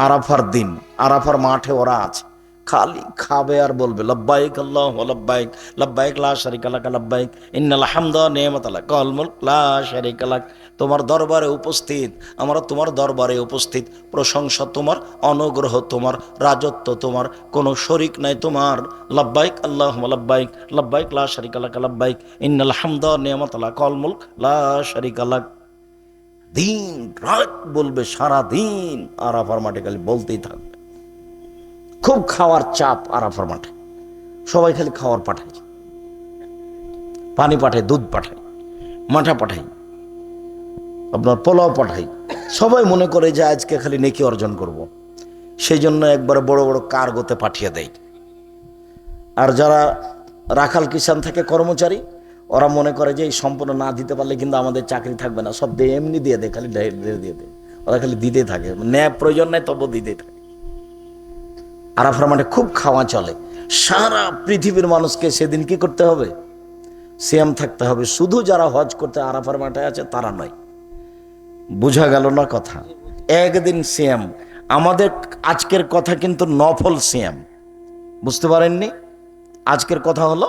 আরাফার দিন আরাফার মাঠে ওরা আছে, খালি খাবে আর বলবে লব্বাইক আল্লাহুম্মা লব্বাইক, লব্বাইক লা শারীকা লাক লব্বাইক, ইন্নাল হামদা ওয়া নি'মাতা লাক ওয়াল মুলক লা শারীকা লাক। তোমার দরবারে উপস্থিত, আমরা তোমার দরবারে উপস্থিত, প্রশংসা তোমার, অনুগ্রহ তোমার, রাজত্ব তোমার, কোনো শরীক নাই তোমার। লব্বাইক আল্লাহুম্মা লব্বাইক, লব্বাইক লা শারীকা লাক লব্বাইক, ইন্নাল হামদা ওয়া নি'মাতা লাক ওয়াল মুলক লা শারীকা লাক। দিন রাত বলবে, সারা দিন আরাফার মাঠে খালি বলতেই থাকবে। খুব খাওয়ার চাপ আরাফার মাঠে, সবাই খালি খাওয়ার পাঠায়, পানি পাঠায়, দুধ পাঠায়, মাঠা পাঠায়, আপনার পোলাও পাঠাই। সবাই মনে করে যে আজকে খালি নেকি অর্জন করব, সেই জন্য একবারে বড় বড় কার্গোতে পাঠিয়ে দেয়। আর যারা রাখাল কিষান থেকে কর্মচারী, ওরা মনে করে যে এই সম্পূর্ণ না দিতে পারলে কিন্তু আমাদের চাকরি থাকবে না, সব দিয়ে এমনি দিয়ে দেয়, খালি দিয়ে দেয়। ওরা খালি দিতে থাকে, ন্যায় প্রয়োজন নেই তবু দিতে থাকে। আরাফার মাঠে খুব খাওয়া চলে। সারা পৃথিবীর মানুষকে সেদিন কি করতে হবে? সিয়াম থাকতে হবে। শুধু যারা হজ করতে আরাফার মাঠে আছে তারা নয়। বুঝা গেল না কথা? একদিন সিয়াম। আমাদের আজকের কথা কিন্তু নফল সিয়াম, বুঝতে পারেননি? আজকের কথা হলো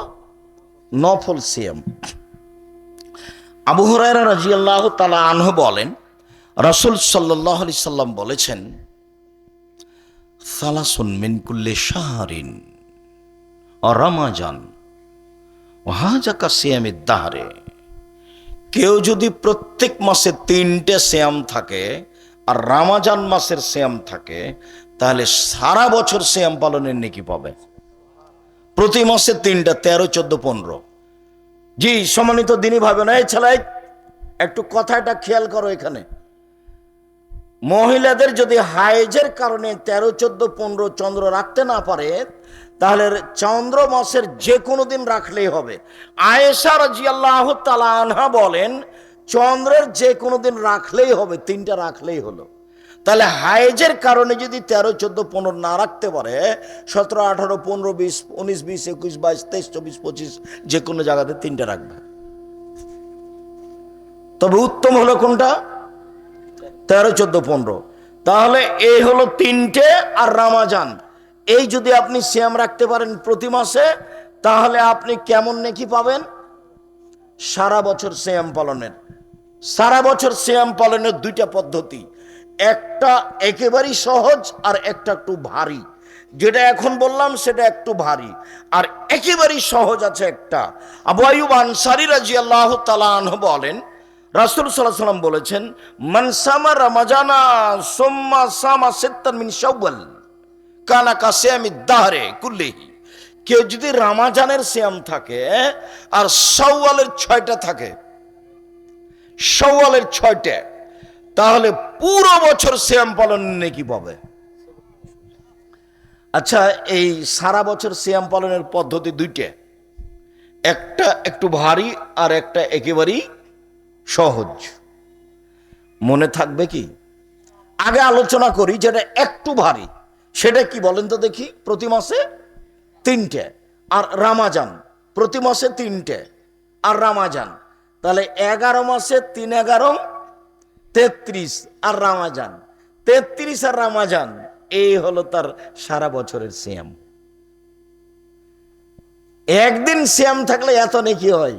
নফল সিয়াম। আবু হুরায়রা রাদিয়াল্লাহু তাআলা আনহু বলেন, রাসূল সাল্লাল্লাহু আলাইহি সাল্লাম বলেছেন, সালাসুন মিন কুল্লি শাহরিন ওয়া রমাজান ওয়া হাজা কা সিয়ামিদ দাহরে। কেউ যদি প্রত্যেক মাসে 3টে সিয়াম থাকে আর রমজান মাসের সিয়াম থাকে, তাহলে সারা বছর সিয়াম পালনের নেকি পাবে। প্রতি মাসে 3টা, 13, 14, 15। জি সম্মানিত দিনী ভাই বোন, এই ছেলে একটু কথাটা খেয়াল করো। এখানে মহিলাদের যদি হাইজের কারণে 13, 14, 15 চন্দ্র রাখতে না পারে, তাহলে চন্দ্র মাসের যে কোনো দিন রাখলেই হবে। আয়েশা রাদিয়াল্লাহু তাআলা আনহা বলেন, চন্দ্রের যে কোনো দিন রাখলেই হবে, 3টা রাখলেই হলো। তাহলে হাইজের কারণে যদি 13, 14, 15 না রাখতে পারে, 17, 18, 15, 20, 19, 20, 21, 22, 23, 24, 25 যে কোনো জায়গাতে 3টা রাখবে। তবে উত্তম হলো কোনটা? 13, 14, 15। তাহলে এই হলো 3টে আর রমজান। এই যদি আপনি সিয়াম রাখতে পারেন প্রতি মাসে, তাহলে আপনি কেমন নেকি পাবেন? সারা বছর সিয়াম পালনের। সারা বছর সিয়াম পালনের 2টা পদ্ধতি, একটা একেবারেই সহজ আর একটা একটু ভারী। যেটা এখন বললাম সেটা একটু ভারী, আর একেবারেই সহজ আছে একটা। আবু আইয়ুব আনসারী রাদিয়াল্লাহু তাআলা আনহু বলেন, রাসূল সাল্লাল্লাহু আলাইহি ওয়াসাল্লাম বলেছেন, মান সামা রমাজানা সুম্মা সামা সিত্তান মিন শাওয়াল কানা কা সিয়ামিদ দাহরে কুল্লিহি। কেউ যদি রমজানের সিয়াম থাকে আর শাওয়ালের 6টা থাকে, শাওয়ালের 6টা, তাহলে পুরো বছর সিয়াম পালনের নেকি পাবে। আচ্ছা, এই সারা বছর সিয়াম পালনের পদ্ধতি 2টা, একটা একটু ভারী আর একটা একেবারেই সহজ। মনে থাকবে কি? আগে আলোচনা করি যেটা একটু ভারী, সেটা কি বলেন তো দেখি? প্রতি মাসে 3টে আর রমজান, প্রতি মাসে 3টে আর রমজান, তাহলে 11 মাসে 3, 11, 33 আর রমজান, 33 আর রমজান, এই হলো তার সারা বছরের সিয়াম। একদিন সিয়াম থাকলে এত নেকি হয়,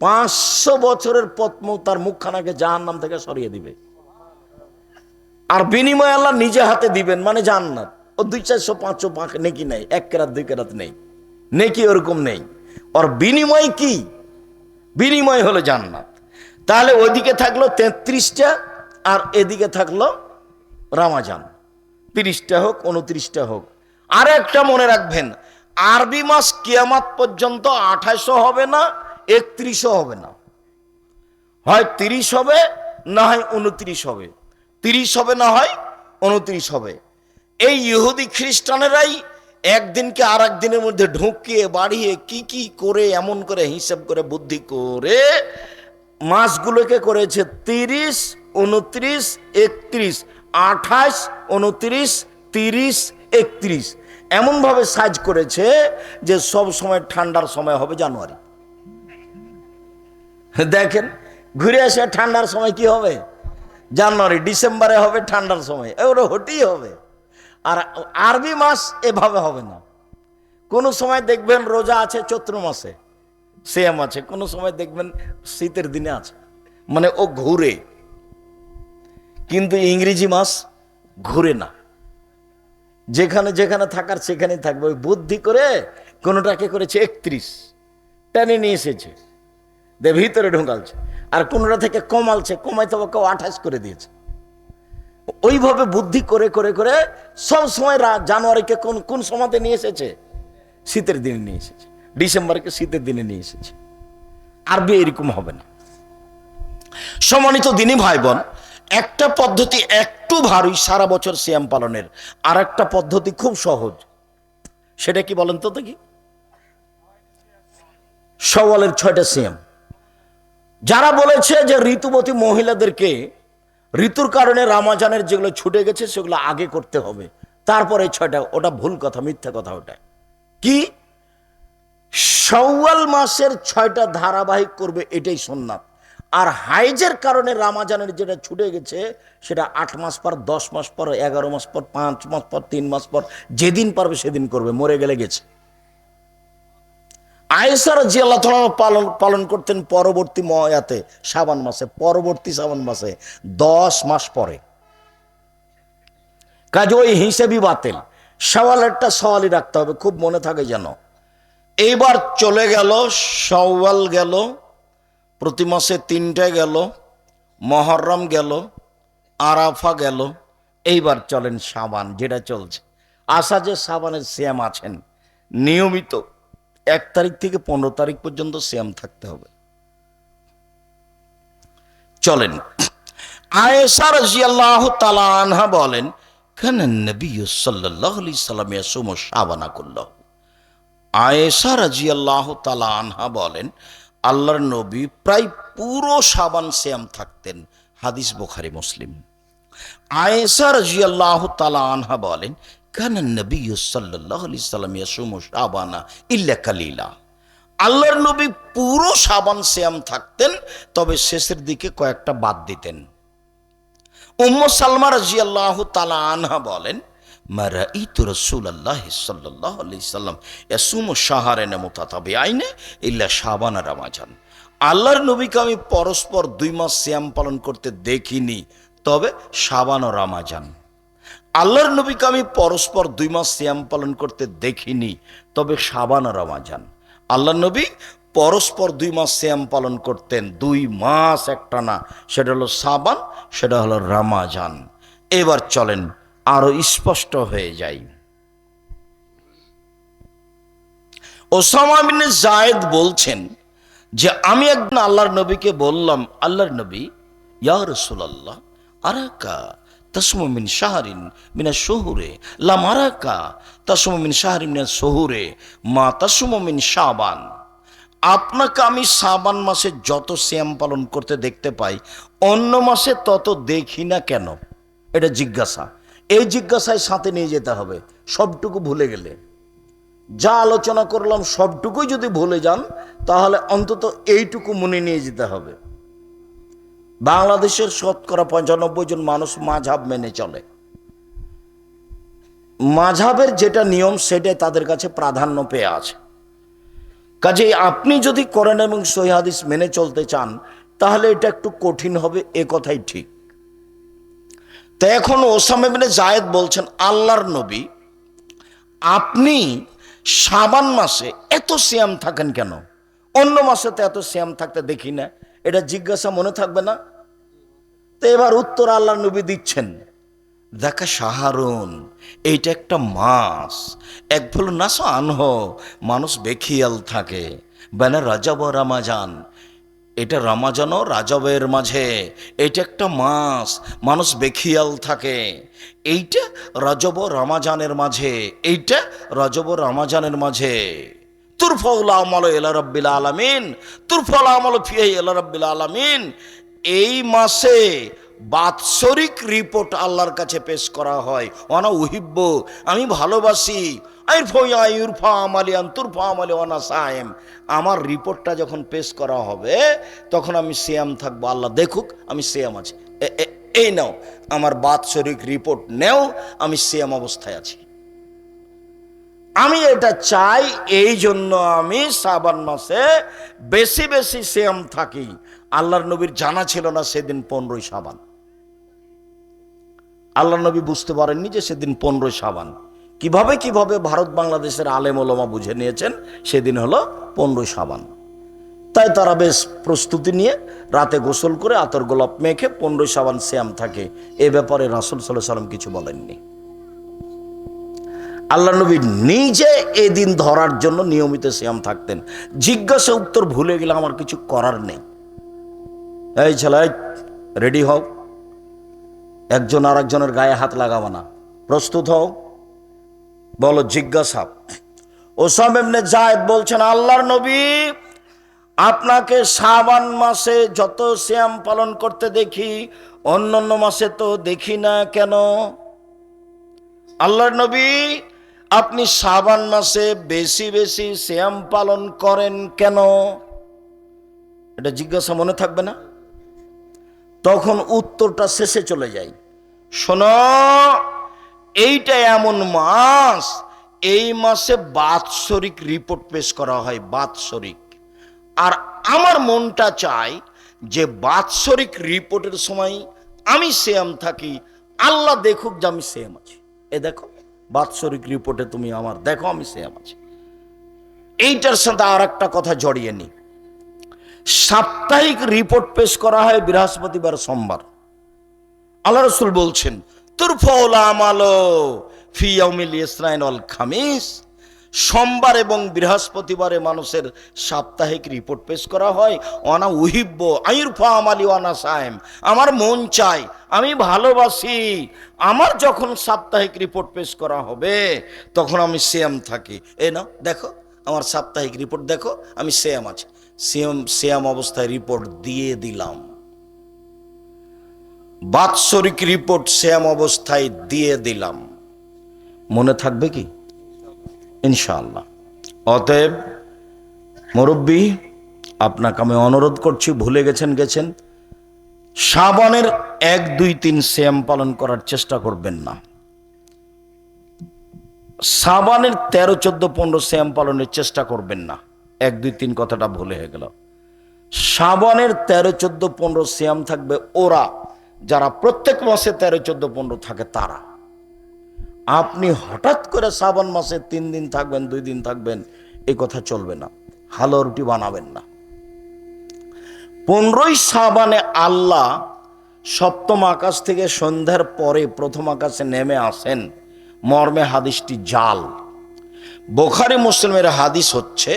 500 বছরের পদ্ম তার মুখখানাকে জাহান্নাম থেকে সরিয়ে দিবে। আর বিনিময় আল্লাহ নিজে হাতে দিবেন, মানে জান্নাত। ও 200-400-500 নেকি নেই, 1 কেরাত 2 কেরাত নেই, নেকি ওরকম নেই। ওর বিনিময় কি? বিনিময় হলো জান্নাত। তাহলে ওইদিকে থাকলো 33টা আর এদিকে থাকলো রমাজান। 30টা হোক 29টা হোক। আর একটা মনে রাখবেন, আরবি মাস কিয়ামত পর্যন্ত 2800 হবে না, 3100 হবে না, হয় 30 হবে না হয় 29 হবে, 30 হবে না হয় 29 হবে। এই ইহুদি খ্রিস্টানেরাই একদিনকে আর একদিনের মধ্যে ঢুকিয়ে বাড়িয়ে কি কি করে এমন করে হিসাব করে বুদ্ধি করে মাসগুলোকে করেছে 30, 29, 31, 28, 29, 30, 31 এমন ভাবে সাইজ করেছে যে সব সময় ঠান্ডার সময় হবে জানুয়ারি। দেখেন, ঘুরে আসে ঠান্ডার সময় কি হবে? জানুয়ারি। ডিসেম্বরে হবে ঠান্ডার সময়, ওরা হতেই হবে। আর আরবি মাস এভাবে হবে না। কোন সময় দেখবেন রোজা আছে চৈত্র মাসে, সিয়াম আছে, কোন সময় দেখবেন শীতের দিনে আছে, মানে ও ঘুরে। কিন্তু ইংরেজি মাস ঘুরে না, যেখানে যেখানে থাকার সেখানেই থাকবে। ওই বুদ্ধি করে কোনটাকে করেছে 31, টেনে নিয়ে এসেছে, ভিতরে ঢুকালছে। আর কোনটা থেকে কমালছে, কমাইতে ওকে 28 করে দিয়েছে। ওইভাবে বুদ্ধি করে করে করে সব সময় জানুয়ারিকে কোন কোন সময়তে নিয়ে এসেছে? শীতের দিনে নিয়ে এসেছে। ডিসেম্বরকে শীতের দিনে নিয়ে এসেছে। আরবি এরকম হবে না। সম্মানিত দিনী ভাই বোন, একটা পদ্ধতি একটু ভারী সারা বছর সিয়াম পালনের, আর একটা পদ্ধতি খুব সহজ। সেটা কি বলেন তো দেখি? শাওয়ালের 6টা সিয়াম। যারা বলেছে যে ঋতুবতী মহিলাদেরকে ঋতুর কারণে রমজানের যেগুলো ছুটে গেছে সেগুলো আগে করতে হবে, তারপরে 6টা, ওটা ভুল কথা, মিথ্যা কথা। ওটা কি? শাওয়াল মাসের 6টা ধারাবাহিক করবে, এটাই সুন্নাত। আর হাইজের কারণে রমজানের যেটা ছুটে গেছে সেটা 8 মাস পর, 10 মাস পর, 11 মাস পর, 5 মাস পর, 3 মাস পর, যেদিন পারবে সেদিন করবে, মরে গেলে গেছে। আয়েশা রাদিয়াল্লাহু তাআলা পালন করতেন পরবর্তী ময়াতে শাবান মাসে, পরবর্তী শাবান মাসে 10 মাস পরে। কাজে ওই হিসেবই বাতিল। শাওয়ালেরটা সওয়ালই রাখতে হবে, খুব মনে থাকে যেন। এইবার চলে গেল শাওয়াল, গেল প্রতি মাসে 3টা গেল, মুহররম গেল, আরাফা গেল। এইবার চলেন শাবান, যেটা চলছে। আশা যে শাবানের সিয়াম আছেন, নিয়মিত 1 তারিখ থেকে 15 তারিখ পর্যন্ত সিয়াম থাকতে হবে। চলেন, আয়েশা রাদিয়াল্লাহু তাআলা আনহা বলেন, কানা নবী সাল্লাল্লাহু আলাইহি সাল্লাম ইয়াসুমু শাবানা কুল্লাহু। আয়েশা রাদিয়াল্লাহু তাআলা আনহা বলেন, আল্লাহর নবী প্রায় পুরো শাবান সিয়াম থাকতেন। হাদিস বুখারী মুসলিম। আয়েশা রাদিয়াল্লাহু তাআলা আনহা বলেন, কানা নবী সাল্লাল্লাহু আলাইহি সাল্লাম ইয়াসুমু শাবানা ইল্লা কালিলা। আল্লাহর নবী পুরো শাবান সিয়াম থাকতেন, তবে শেষের দিকে কয়েকটা বাদ দিতেন। উম্মু সালমা রাদিয়াল্লাহু তাআলা আনহা বলেন, মা রাআইতু রাসূলুল্লাহ সাল্লাল্লাহু আলাইহি সাল্লাম ইয়াসুমু শাহরান মুতাতাবিআইন ইল্লা শাবান আর রমাজান। আল্লাহর নবীকে আমি পরস্পর 2 মাস সিয়াম পালন করতে দেখিনি, তবে শাবান ও রমাজান। আল্লাহর নবীকে আমি পরস্পর 2 মাস সিয়াম পালন করতে দেখিনি, তবে শাবান ও রমাজান। আল্লাহর নবী পরস্পর 2 মাস সিয়াম পালন করতেন, 2 মাস একটানা। সেটা হলো শাবান, সেটা হলো রমাজান। এবার চলেন আরো স্পষ্ট হয়ে যাই। ওসামা বিন যায়েদ বলছেন যে আমি একদিন আল্লাহর নবীকে বললাম, আল্লাহর নবী, ইয়া রাসূলুল্লাহ, আরাকা তাসমু মিন শাহরিন মিনাশ শুহুরে লা মারাকা তাসমু মিন শাহরিন মিনাশ শুহুরে মা তাসমু মিন শাবান। আপনাকে আমি শাবান মাসে যত সিয়াম পালন করতে দেখতে পাই, অন্য মাসে তত দেখি না কেন? এটা জিজ্ঞাসা। এই জিজ্ঞাসায় সাথে নিয়ে যেতে হবে। সবটুকু ভুলে গেলে, যা আলোচনা করলাম সবটুকুই যদি ভুলে যান, তাহলে অন্তত এইটুকু মনে নিয়ে যেতে হবে। বাংলাদেশের শতকরা 95 জন মানুষ মাযহাব মেনে চলে। মাযহাবের যেটা নিয়ম সেটাই তাদের কাছে প্রাধান্য পেয়ে আছে। কাজেই আপনি যদি কোরআন এবং সহিহ হাদিস মেনে চলতে চান তাহলে এটা একটু কঠিন হবে, এ কথাই ঠিক। তো এখন ওসামা ইবনে যায়েদ বলছেন, আল্লাহর নবী আপনি শাবান মাসে এত সিয়াম থাকেন কেন? অন্য মাসে তো এত সিয়াম থাকতে দেখি না। এটা জিজ্ঞাসা মনে থাকবে না? তো এবার উত্তর আল্লাহর নবী দিচ্ছেন, দেখা শাহরুন, এইটা একটা মাস, এক ভুল নাস আনহ, মানুষ বেখিয়াল থাকে, বেনা রাজব ও রামাজান, এটা রমাজান ও রাজবের মাঝে, এটা একটা মাস, মানুষ বেখিয়াল থাকে, এইটা রজব ও রমাজানের মাঝে, এইটা রজব ও রমাজানের মাঝে। তুরফাউল আমাল ইলা রাব্বিল আলামিন, তুরফাউল আমাল ফিহি ইলা রাব্বিল আলামিন। এই মাসে বাৎসরিক রিপোর্ট আল্লাহর কাছে পেশ করা হয়। ওয়ানা উহিব্ব, আমি ভালোবাসি, আমার রিপোর্টটা যখন পেশ করা হবে তখন আমি সিয়াম থাকবো, আল্লাহ দেখুক আমি সিয়াম আছি। এই নাও আমার বাৎসরিক রিপোর্ট নেও, আমি সিয়াম অবস্থায় আছি। আমি এটা চাই, এই জন্য আমি শাবান মাসে বেশি বেশি সিয়াম থাকি। আল্লাহর নবীর জানা ছিল না সেদিন 15ই শাবান। আল্লাহ নবী বুঝতে পারেননি যে সেদিন 15ই শাবান। কিভাবে কিভাবে ভারত বাংলাদেশের আলেম ওলামা বুঝে নিয়েছেন সেদিন হলো 15ই শাবান। তাই তারা বেশ প্রস্তুতি নিয়ে রাতে গোসল করে আতর গোলাপ মেখে 15ই শাবান সিয়াম থাকে। এ ব্যাপারে রাসূল সাল্লাল্লাহু আলাইহি ওয়াসাল্লাম কিছু বলেননি। আল্লাহ নবী নিজে এদিন ধরার জন্য নিয়মিত সিয়াম থাকতেন। জিজ্ঞাসা উত্তর ভুলে গেলে আমার কিছু করার নেই। এই ছেলে রেডি হও, একজন আর একজনের গায়ে হাত লাগাবো না, প্রস্তুত হও, বলো জিজ্ঞাসা। ওসামা ইবনে যায়েদ বলছেন, আল্লাহর নবী আপনাকে শাবান মাসে যত সিয়াম পালন করতে দেখি অন্যান্য মাসে তো দেখি না কেন? আল্লাহর নবী আপনি শাবান মাসে বেশি বেশি সিয়াম পালন করেন কেন? এটা জিজ্ঞাসা মনে থাকবে না? তখন উত্তরটা শেষে চলে যায়। শোনো, এইটা এমন মাস, এই মাসে বাৎসরিক রিপোর্ট পেশ করা হয়, বাৎসরিক। আর আমার মনটা চায় যে বাৎসরিক রিপোর্টের সময় আমি সিয়াম থাকি, আল্লাহ দেখুক যে আমি সিয়াম আছি। এ দেখো বাৎসরিক রিপোর্টে তুমি আমার দেখো আমি সিয়াম আছি। এইটার সাথে আর একটা কথা জড়িয়ে নি, সাপ্তাহিক রিপোর্ট পেশ করা হয় বৃহস্পতিবার সোমবার। আল্লাহ রাসূল বলছেন, তুরফাউল আমালু ফি ইয়াউমিল ইসনাইন ওয়াল খামিস, সোমবার এবং বৃহস্পতিবারে মানুষের সাপ্তাহিক রিপোর্ট পেশ করা হয়। ওয়ানা উহিব্ব আইরফা আমালি ওয়ানা সায়েম, আমার মন চায়, আমি ভালোবাসি, আমার যখন সাপ্তাহিক রিপোর্ট পেশ করা হবে তখন আমি সিয়াম থাকি। এ না দেখো আমার সাপ্তাহিক রিপোর্ট দেখো, আমি সিয়াম আছি। সিয়াম অবস্থায় রিপোর্ট দিয়ে দিলাম, বাৎসরিক রিপোর্ট সিয়াম অবস্থায় দিয়ে দিলাম। মনে থাকবে কি? ইনশাআল্লাহ। অতএব মুরব্বী, আপনাকে আমি অনুরোধ করছি, ভুলে গেছেন, শাবানের 1, 2, 3 সিয়াম পালন করার চেষ্টা করবেন না। শাবানের 13, 14, 15 সিয়াম পালনের চেষ্টা করবেন না। 1, 2, 3 কথাটা ভুলে হয়ে গেল। শাবানের 13, 14, 15 সিয়াম থাকবে ওরা যারা প্রত্যেক মাসে 13, 14, 15 থাকে তারা। আপনি হঠাৎ করে শাবান মাসে 3 দিন থাকবেন, 2 দিন থাকবেন, এই কথা চলবে না। হালুয়া রুটি বানাবেন না। 15ই শাবানে আল্লাহ সপ্তম আকাশ থেকে সন্ধ্যার পরে প্রথম আকাশে নেমে আসেন, মর্মে হাদিসটি জাল। বুখারী মুসলিমের হাদিস হচ্ছে,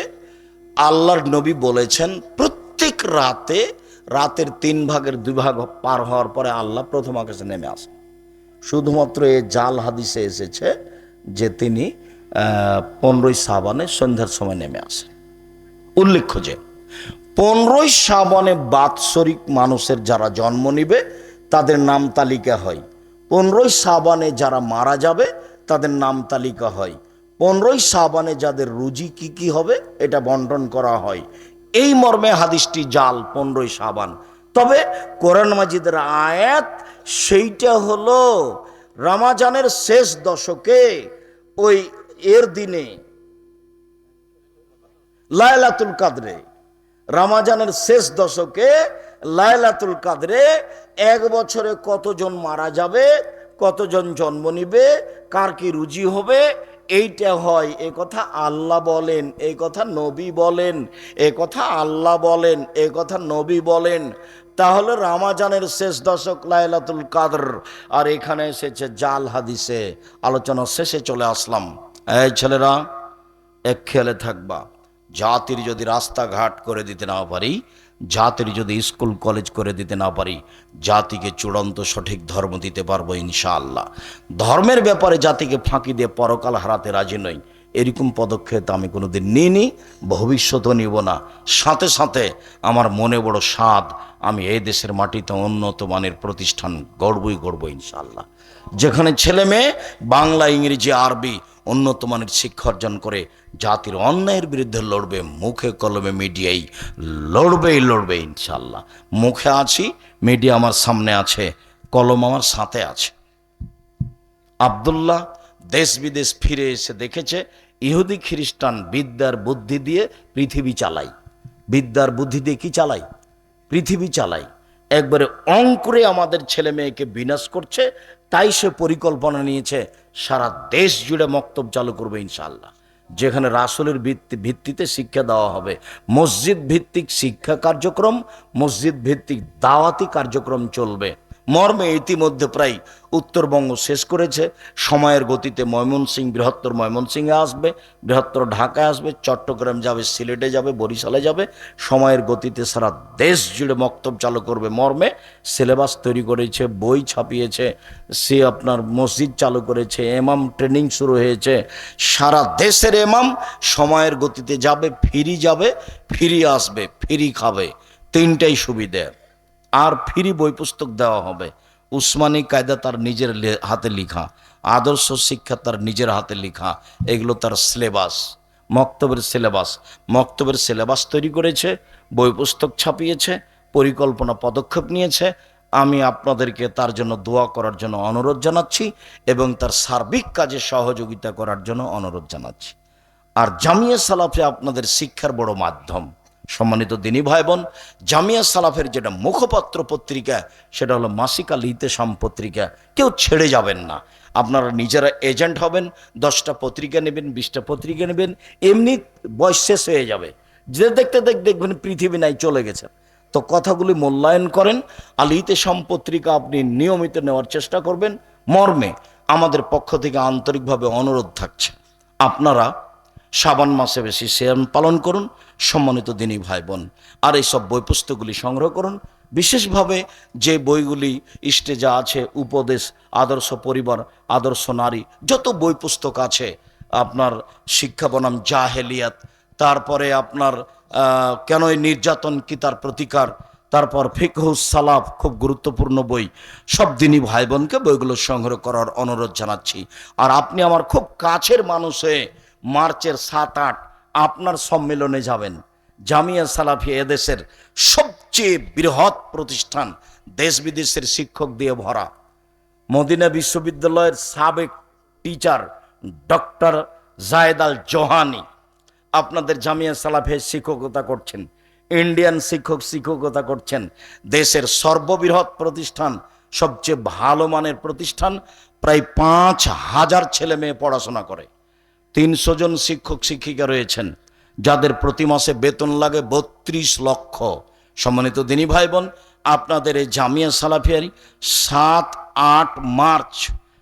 আল্লাহর নবী বলেছেন প্রত্যেক রাতের 3 ভাগের 2 ভাগ পার হওয়ার পরে আল্লাহ প্রথম আকাশে নেমে আসেন। শুধুমাত্র এই জাল হাদিসে এসেছে যে তিনি 15ই শাবানে সন্ধ্যার সময় নেমে আসেন। উল্লেখ্য যে 15ই শাবানে বাৎসরিক মানুষের যারা জন্ম নিবে তাদের নাম তালিকা হয়। 15ই শাবানে যারা মারা যাবে তাদের নাম তালিকা হয়। 15ই শাবানে যাদের রুজি কি হবে এটা বন্টন করা হয়। এই মর্মে হাদিসটি জাল 15ই শাবান। তবে কোরআন মাজিদের আয়াত সেইটা হলো রমাজানের শেষ দশকে, ওই এর দিনে লায়লাতুল কাদরে, রমাজানের শেষ দশকে লায়লাতুল কাদরে 1 বছরে কতজন মারা যাবে, কতজন জন্ম নিবে, কার কি রুজি হবে, এইটা হয়। এ কথা আল্লাহ বলেন, এই কথা নবী বলেন, এ কথা আল্লাহ বলেন, এ কথা নবী বলেন। তাহলে রমাজানের শেষ দশক লায়লাতুল কাদর, আর এখানে এসেছে জাল হাদিসে। আলোচনা শেষে চলে আসলাম। এই ছেলেরা, এক খেয়ালে থাকবা, জাতির যদি রাস্তাঘাট করে দিতে না পারি, জাতির যদি স্কুল কলেজ করে দিতে না পারি, জাতিকে চূড়ান্ত সঠিক ধর্ম দিতে পারবো ইনশাআল্লাহ। ধর্মের ব্যাপারে জাতিকে ফাঁকি দিয়ে পরকাল হারাতে রাজি নই, এরকম পদক্ষেপ আমি কোনোদিন নিইনি, ভবিষ্যতেও নিব না। সাথে সাথে আমার মনে বড় স্বাদ, আমি এই দেশের মাটিতে উন্নত মানের প্রতিষ্ঠান গড়বই ইনশাআল্লাহ, যেখানে ছেলে মেয়ে বাংলা, ইংরেজি, আরবি উন্নত মানের শিক্ষা অর্জন করে জাতির অন্যায়ের বিরুদ্ধে লড়বে, মুখে কলমে মিডিয়াই লড়বে ইনশাআল্লাহ। মুখে আছি, মিডিয়া আমার সামনে আছে, কলম আমার সাথে আছে। আব্দুল্লাহ দেশ বিদেশ ফিরে এসে দেখেছে ইহুদি খ্রিস্টান বিদ্যার বুদ্ধি দিয়ে পৃথিবী চালায়। বিদ্যার বুদ্ধি দিয়ে কি চালায়? পৃথিবী চালায়। একবারে অঙ্কুরে আমাদের ছেলে মেয়েকে বিনাশ করছে। তাই সে পরিকল্পনা নিয়েছে সারা দেশ জুড়ে মক্তব চালু করবে ইনশাআল্লাহ, যেখানে রাসূলের ভিত্তিতে শিক্ষা দেওয়া হবে। মসজিদ ভিত্তিক শিক্ষা কার্যক্রম, মসজিদ ভিত্তিক দাওয়াতি কার্যক্রম চলবে। মর্মে ইতিমধ্যে প্রায় উত্তরবঙ্গ শেষ করেছে। সময়ের গতিতে ময়মনসিংহ, বৃহত্তর ময়মনসিংহে আসবে, বৃহত্তর ঢাকায় আসবে, চট্টগ্রাম যাবে, সিলেটে যাবে, বরিশালে যাবে। সময়ের গতিতে সারা দেশ জুড়ে মক্তব চালু করবে মর্মে সিলেবাস তৈরি করেছে, বই ছাপিয়েছে, সে আপনার মসজিদ চালু করেছে, এমাম ট্রেনিং শুরু হয়েছে। সারা দেশের এমাম সময়ের গতিতে যাবে, ফিরি আসবে, ফিরি খাবে, তিনটাই সুবিধে। আর ফ্রি বই পুস্তক দেওয়া হবে। উসমানী কায়দা তার নিজের হাতে লেখা, আদর্শ শিক্ষা তার নিজের হাতে লেখা, এগুলো তার সিলেবাস, মক্তবের সিলেবাস তৈরি করেছে, বই পুস্তক ছাপিয়েছে, পরিকল্পনা পদক্ষেপ নিয়েছে। আমি আপনাদেরকে তার জন্য দোয়া করার জন্য অনুরোধ জানাচ্ছি এবং তার সার্বিক কাজে সহযোগিতা করার জন্য অনুরোধ জানাচ্ছি। আর জামিয়া সালাফে আপনাদের শিক্ষার বড় মাধ্যম। সম্মানিত দিনী ভাই বোন, জামিয়া সালাফের যেটা মুখপত্র পত্রিকা, সেটা হলো মাসিক আল ইতেশাম পত্রিকা। কেউ ছেড়ে যাবেন না, আপনারা নিজেরা এজেন্ট হবেন, 10টা পত্রিকা নেবেন, 20টা পত্রিকা নেবেন, এমনি বয়স শেষ হয়ে যাবে, যে দেখতে দেখবেন পৃথিবী নাই, চলে গেছে। তো কথাগুলি মূল্যায়ন করেন। আল ইতেশাম পত্রিকা আপনি নিয়মিত নেওয়ার চেষ্টা করবেন। মর্মে আমাদের পক্ষ থেকে আন্তরিকভাবে অনুরোধ থাকছে, আপনারা শাবান মাসে বেশি সিয়াম পালন করুন সম্মানিত দিনী ভাই বোন। আর এইসব বই পুস্তকগুলি সংগ্রহ করুন। বিশেষভাবে যে বইগুলি স্টেজে আছে, উপদেশ, আদর্শ পরিবার, আদর্শ নারী, যত বই পুস্তক আছে, আপনার শিক্ষা বনাম জাহেলিয়াত, তারপরে আপনার কেন এই নির্যাতন কি তার প্রতিকার, তারপর ফিকহুস সালাফ, খুব গুরুত্বপূর্ণ বই। সব দিনী ভাই বোনকে বইগুলো সংগ্রহ করার অনুরোধ জানাচ্ছি। আর আপনি আমার খুব কাছের মানুষ হয়ে মার্চের 7-8 আপনার সম্মেলনে যাবেন। জামিয়া সালাফি এদেশের সবচেয়ে বৃহৎ প্রতিষ্ঠান, দেশ বিদেশের শিক্ষক দিয়ে ভরা। মদিনা বিশ্ববিদ্যালয়ের সাবেক টিচার ডক্টর জায়েদ আল জোহানি আপনাদের জামিয়া সালাফে শিক্ষকতা করছেন, ইন্ডিয়ান শিক্ষকতা করছেন। দেশের সর্ববৃহৎ প্রতিষ্ঠান, সবচেয়ে ভালো মানের প্রতিষ্ঠান, প্রায় 5000 ছেলে মেয়ে পড়াশোনা করে। 300 জন শিক্ষক শিক্ষিকা রয়েছেন, যাদের প্রতি মাসে বেতন লাগে 32 লক্ষ। সম্মানিত দিনী ভাই বোন, আপনাদের এই জামিয়া সালাফিয়ারি 7-8 মার্চ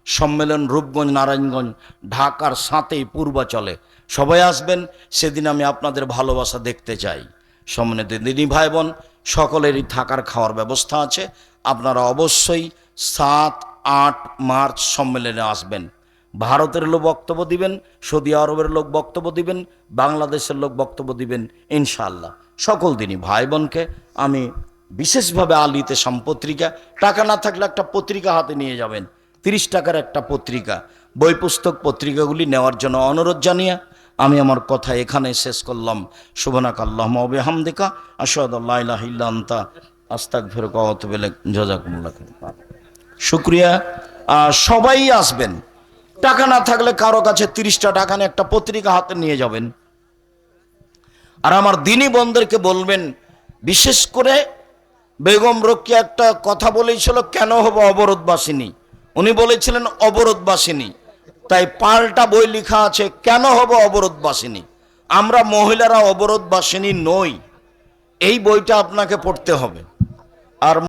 সম্মেলন রূপগঞ্জ, নারায়ণগঞ্জ, ঢাকার 7-এই পূর্বাচলে। সবাই আসবেন, সেদিন আমি আপনাদের ভালোবাসা দেখতে চাই। সম্মানিত দিনী ভাই বোন, সকলেরই থাকার খাওয়ার ব্যবস্থা আছে। আপনারা অবশ্যই 7-8 মার্চ সম্মেলনে আসবেন। ভারতের লোক বক্তব্য দিবেন, সৌদি আরবের লোক বক্তব্য দিবেন, বাংলাদেশের লোক বক্তব্য দিবেন ইনশাআল্লাহ। সকল দিনই ভাই বোনকে আমি বিশেষভাবে আল ইতেশাম পত্রিকা, টাকা না থাকলে একটা পত্রিকা হাতে নিয়ে যাবেন, 30 টাকার একটা পত্রিকা, বই পুস্তক পত্রিকাগুলি নেওয়ার জন্য অনুরোধ জানিয়ে আমি আমার কথা এখানে শেষ করলাম। সুবহানাকা আল্লাহুম্মা ওয়া বিহামদিকা আশহাদু আল্লা ইলাহা ইল্লা আনতা আস্তাগফিরুকা ওয়া আতুবু ইলাইক। জাযাকুমুল্লাহ খাইরান। শুকরিয়া। সবাই আসবেন। টাকা না থাকলে কারো কাছে 30টা টাকা নিয়ে একটা পত্রিকা হাতে নিয়ে যাবেন। আর আমার দিনী বোনদেরকে বলবেন, বিশেষ করে বেগম রোকেয়া একটা কথা বলেছিল, কেন হবো অবরোধবাসিনী। উনি বলেছিলেন অবরোধবাসিনী, তাই পাল্টা বই লেখা আছে কেন হবো অবরোধবাসিনী। আমরা মহিলারা অবরোধবাসিনী নই, এই বইটা আপনাকে পড়তে হবে। আর